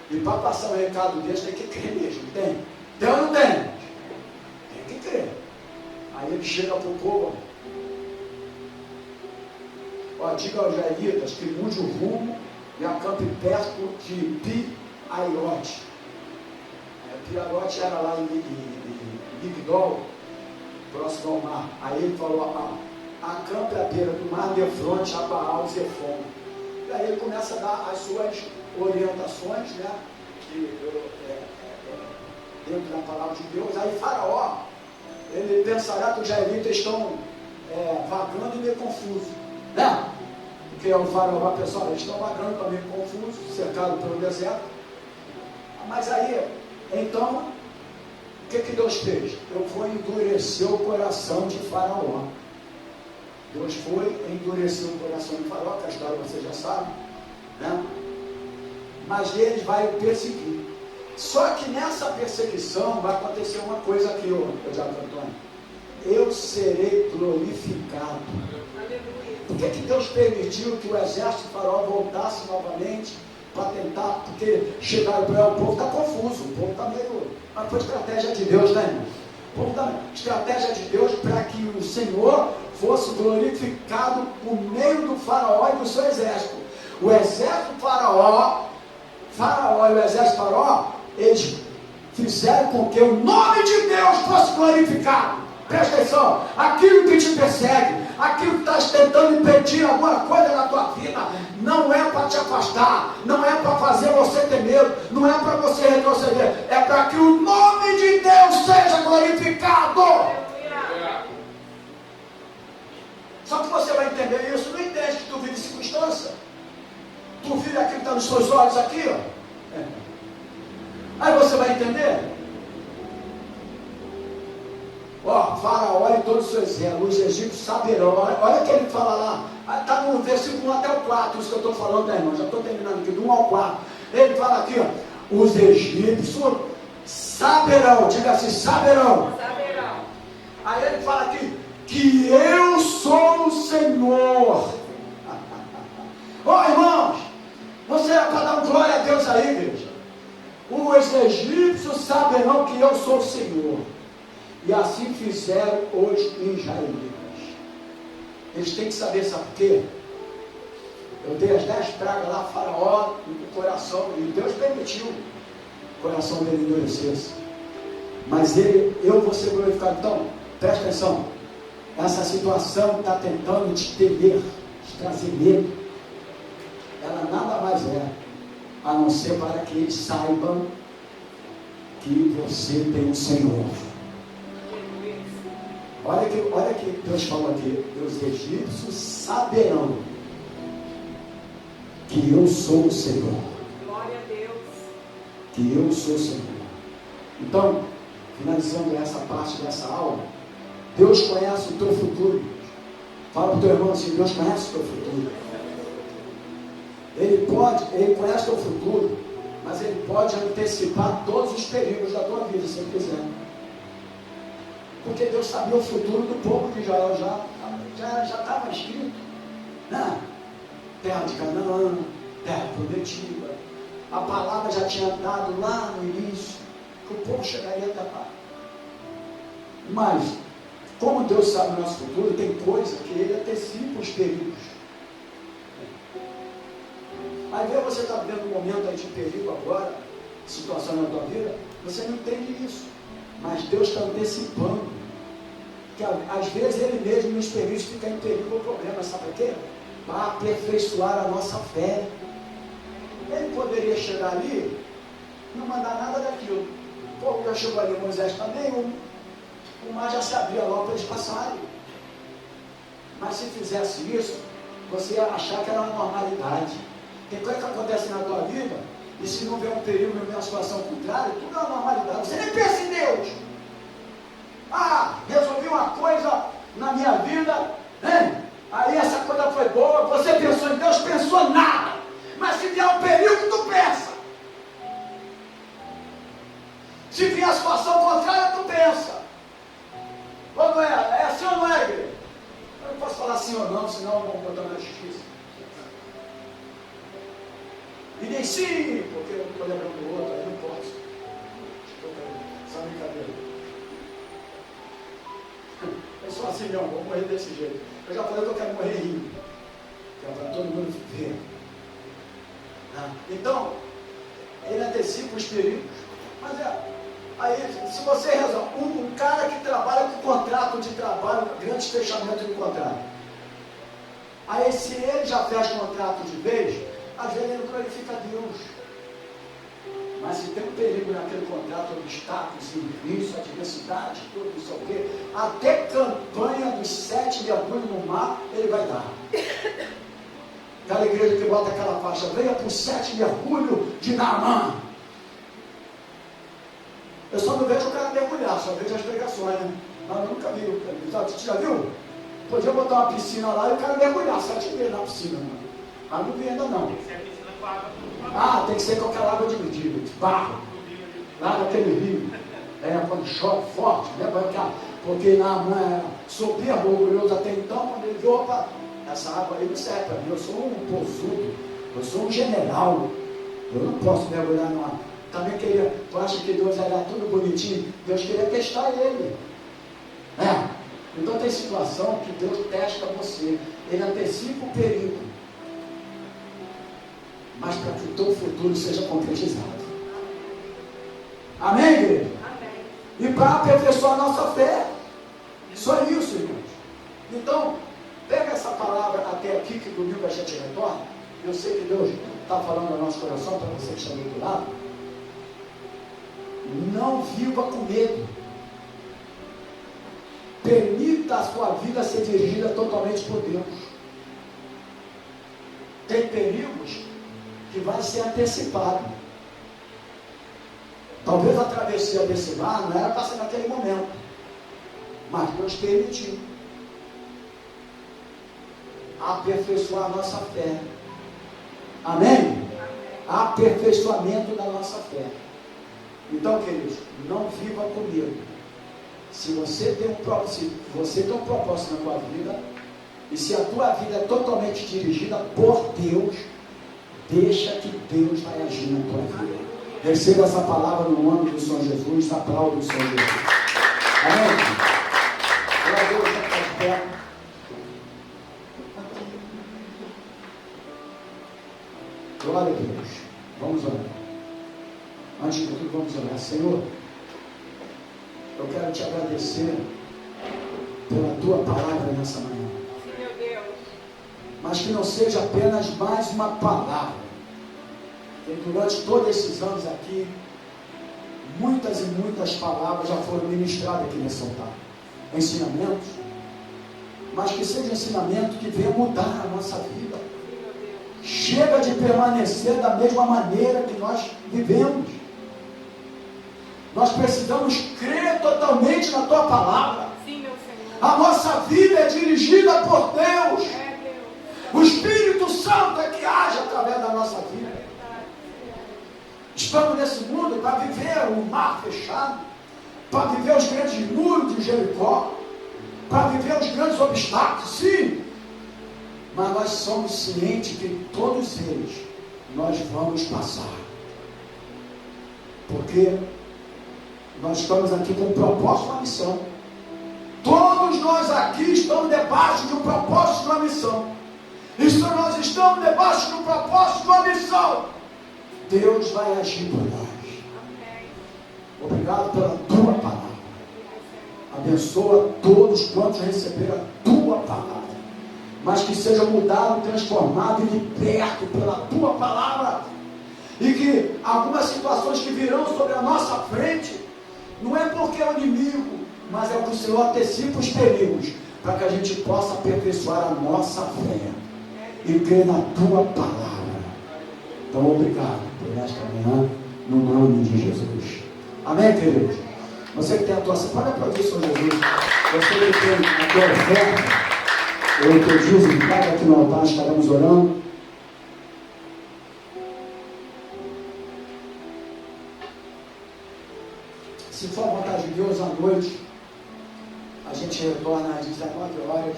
E para passar o recado deles tem que crer mesmo, tem? Tem ou não tem? Tem que crer. Aí ele chega para o povo, ó, diga aos israelitas que mude o rumo e acampe perto de Pi-Aiote. Pi-Aiote era lá em Migdol, próximo ao mar. Aí ele falou, acampe à beira do mar, de frente a Baal Zefon. E aí ele começa a dar as suas orientações, né, dentro da palavra de Deus. Aí Faraó, ele pensará que os israelitas estão vagando e meio confusos, né? Porque o Faraó, pessoal, eles estão vagando, estão meio confusos, cercados pelo deserto. Mas aí, então, o que Deus fez? Eu vou endurecer o coração de Faraó. Deus foi endurecer o coração de Faraó, que a história você já sabe, né? Mas ele vai perseguir. Só que nessa perseguição vai acontecer uma coisa aqui, ô Diabo Antônio. Eu serei glorificado. Por que Deus permitiu que o exército de Faraó voltasse novamente para tentar? Porque chegaram para o povo está confuso, o povo está meio... Mas foi estratégia de Deus, né, irmão? O povo está... Estratégia de Deus para que o Senhor fosse glorificado por meio do Faraó e do seu exército. O exército Faraó e o exército Faraó, eles fizeram com que o nome de Deus fosse glorificado. Presta atenção, aquilo que te persegue, aquilo que está tentando impedir alguma coisa na tua vida, não é para te afastar, não é para fazer você ter medo, não é para você retroceder, é para que o nome de Deus seja glorificado. Só que você vai entender isso, não entende que tu vive circunstância, tu vive aquilo que está nos seus olhos aqui, ó. Aí você vai entender. Ó, Faraó e todo o seu exército, os egípcios saberão. Olha o que ele fala lá, está no versículo 1 até o 4, isso que eu estou falando, né, irmão? Já estou terminando aqui, do 1 ao 4. Ele fala aqui, ó, os egípcios saberão, diga assim, saberão. Aí ele fala aqui, que eu sou o Senhor. Ó, irmãos, você é para dar glória a Deus aí, igreja. Os egípcios saberão que eu sou o Senhor. E assim fizeram os israelitas. Eles têm que saber, sabe por quê? Eu dei as 10 pragas lá, Faraó, no coração, e Deus permitiu o coração dele endurecesse. Mas eu vou ser glorificado. Então, presta atenção. Essa situação está tentando te temer, te trazer medo. Ela nada mais é, a não ser para que eles saibam que você tem um Senhor. Olha que Deus falou aqui, os egípcios saberão que eu sou o Senhor.
Glória a Deus.
Que eu sou o Senhor. Então, finalizando essa parte dessa aula, Deus conhece o teu futuro. Fala para o teu irmão assim, Deus conhece o teu futuro. Ele conhece o teu futuro, mas ele pode antecipar todos os perigos da tua vida, se ele quiser. Porque Deus sabia o futuro do povo de Israel, já estava escrito, né? Terra de Canaã, terra prometida. A palavra já tinha dado lá no início, que o povo chegaria até lá. Mas, como Deus sabe o nosso futuro, tem coisa que ele antecipa os perigos. Aí vê você está vivendo um momento aí de perigo agora, situação na tua vida, você não entende isso. Mas Deus está antecipando. Que às vezes Ele mesmo nos permite ficar em perigo ou problema. Sabe por quê? Para aperfeiçoar a nossa fé. Ele poderia chegar ali e não mandar nada daquilo. O povo já chegou ali, Moisés também, o mar já se abria logo para eles passarem. Mas se fizesse isso, você ia achar que era uma normalidade. Tem coisa que acontece na tua vida, e se não vier um perigo, não vier uma situação contrária, tudo é uma normalidade. Você nem pensa em Deus. Ah, resolvi uma coisa na minha vida, hein? Aí essa coisa foi boa, você pensou em Deus, pensou nada. Mas se vier um perigo, tu pensa. Se vier a situação contrária, tu pensa. Ou não é? É assim ou não é, igreja? Eu não posso falar sim ou não, senão vão botar na justiça. E nem sim, porque eu não estou lembrando do outro, aí não posso. Essa brincadeira. Eu sou assim mesmo, vou morrer desse jeito. Eu já falei que eu quero morrer rindo. Que é para todo mundo ver. Então, ele antecipa os perigos. Mas aí, se você resolve, um cara que trabalha com contrato de trabalho, grandes fechamentos de contrato. Aí, se ele já fecha o contrato de vez, às vezes ele não glorifica Deus. Mas se tem um perigo naquele contrato, obstáculos, vícios, adversidade, tudo isso aqui, até campanha dos 7 mergulhos no mar, ele vai dar. Aquela igreja que bota aquela faixa, venha para os 7 mergulhos de Naamã. Eu só não vejo o cara mergulhar, só vejo as pregações, né? Mas eu nunca vi. Você já viu? Podia botar uma piscina lá e o cara mergulhar 7 vezes na piscina, mano. Mas não vi ainda não.
Tem que ser a piscina com água.
Tem que ser com aquela água dividida, de barro. Lá naquele rio. Quando chove forte, né? Porque Naamã era soberbo, orgulhoso até então, quando ele viu, opa, essa água aí não serve para mim, eu sou um posudo, eu sou um general, eu não posso mergulhar numa. Também queria, tu acha que Deus era tudo bonitinho? Deus queria testar ele. Então tem situação que Deus testa você, ele antecipa o perigo, mas para que o teu futuro seja concretizado. Amém, igreja?
Amém.
E para aperfeiçoar a nossa fé. Só isso, irmãos. Então, pega essa palavra até aqui, que domingo a gente retorna. Eu sei que Deus está falando no nosso coração, para você que está do outro lado. Não viva com medo. Permita a sua vida ser dirigida totalmente por Deus. Tem perigos que vai ser antecipado. Talvez a travessia desse mar não era para ser naquele momento, mas Deus permitiu aperfeiçoar a nossa fé. Amém? Aperfeiçoamento da nossa fé. Então, queridos, não viva com medo. Se você tem um propósito na tua vida, e se a tua vida é totalmente dirigida por Deus, deixa que Deus vai agir na tua vida. Receba essa palavra no nome do Senhor Jesus, aplaude o Senhor Jesus. Amém? Glória a Deus, está de pé. Glória a Deus. Vamos orar. Antes de tudo, vamos orar. Senhor, eu quero te agradecer pela tua palavra nessa manhã.
Sim, meu Deus.
Mas que não seja apenas mais uma palavra. E durante todos esses anos aqui, muitas e muitas palavras já foram ministradas aqui nesse altar. Ensinamentos. Mas que seja ensinamento que venha mudar a nossa vida.
Sim, meu Deus.
Chega de permanecer da mesma maneira que nós vivemos. Nós precisamos crer totalmente na tua palavra.
Sim, meu Senhor.
A nossa vida é dirigida por Deus.
É, Deus.
O Espírito Santo é que age através da nossa vida. Estamos nesse mundo para viver o mar fechado, para viver os grandes muros de Jericó, para viver os grandes obstáculos, sim. Mas nós somos cientes que todos eles nós vamos passar. Porque nós estamos aqui com um propósito, uma missão. Todos nós aqui estamos debaixo de um propósito, de uma missão. E se nós estamos debaixo do propósito, da missão, Deus vai agir por nós. Obrigado pela tua palavra. Abençoa todos quantos receberam a tua palavra, mas que seja mudado, transformado e liberto pela tua palavra, e que algumas situações que virão sobre a nossa frente, não é porque é o inimigo, mas é porque o Senhor antecipa os perigos, para que a gente possa aperfeiçoar a nossa fé e crer na tua palavra. Então, obrigado por esta manhã, no nome de Jesus. Amém, queridos? Você que tem a tua... Pode aplaudir, Senhor Jesus. Você que tem a tua oferta, ou o teu dízimo, paga aqui no altar, estaremos orando. Se for a vontade de Deus, à noite, a gente retorna às 19 horas,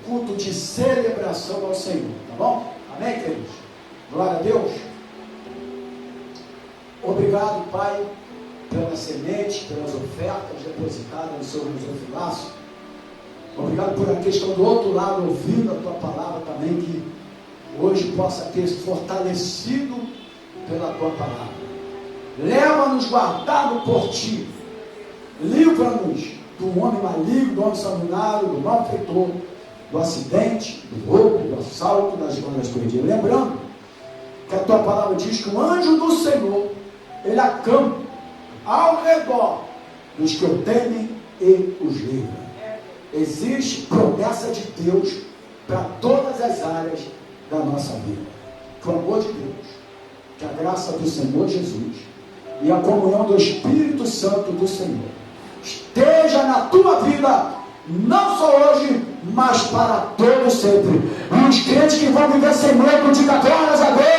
culto de celebração ao Senhor, tá bom? Amém, queridos? Glória a Deus. Obrigado, Pai, pela semente, pelas ofertas depositadas no seu gasofilaço. Obrigado por aqueles que estão do outro lado ouvindo a tua palavra também, que hoje possa ter se fortalecido pela tua palavra. Leva-nos guardado por ti. Livra-nos do homem maligno, do homem sanguinário, do malfeitor, do acidente, do roubo, do assalto, das balas perdidas. Lembrando que a tua palavra diz que o anjo do Senhor, ele acampa ao redor dos que o temem e os livra. Existe promessa de Deus para todas as áreas da nossa vida. Que o amor de Deus, que a graça do Senhor Jesus e a comunhão do Espírito Santo do Senhor esteja na tua vida, não só hoje, mas para todo sempre. E os crentes que vão viver sem medo, diga glórias a Deus.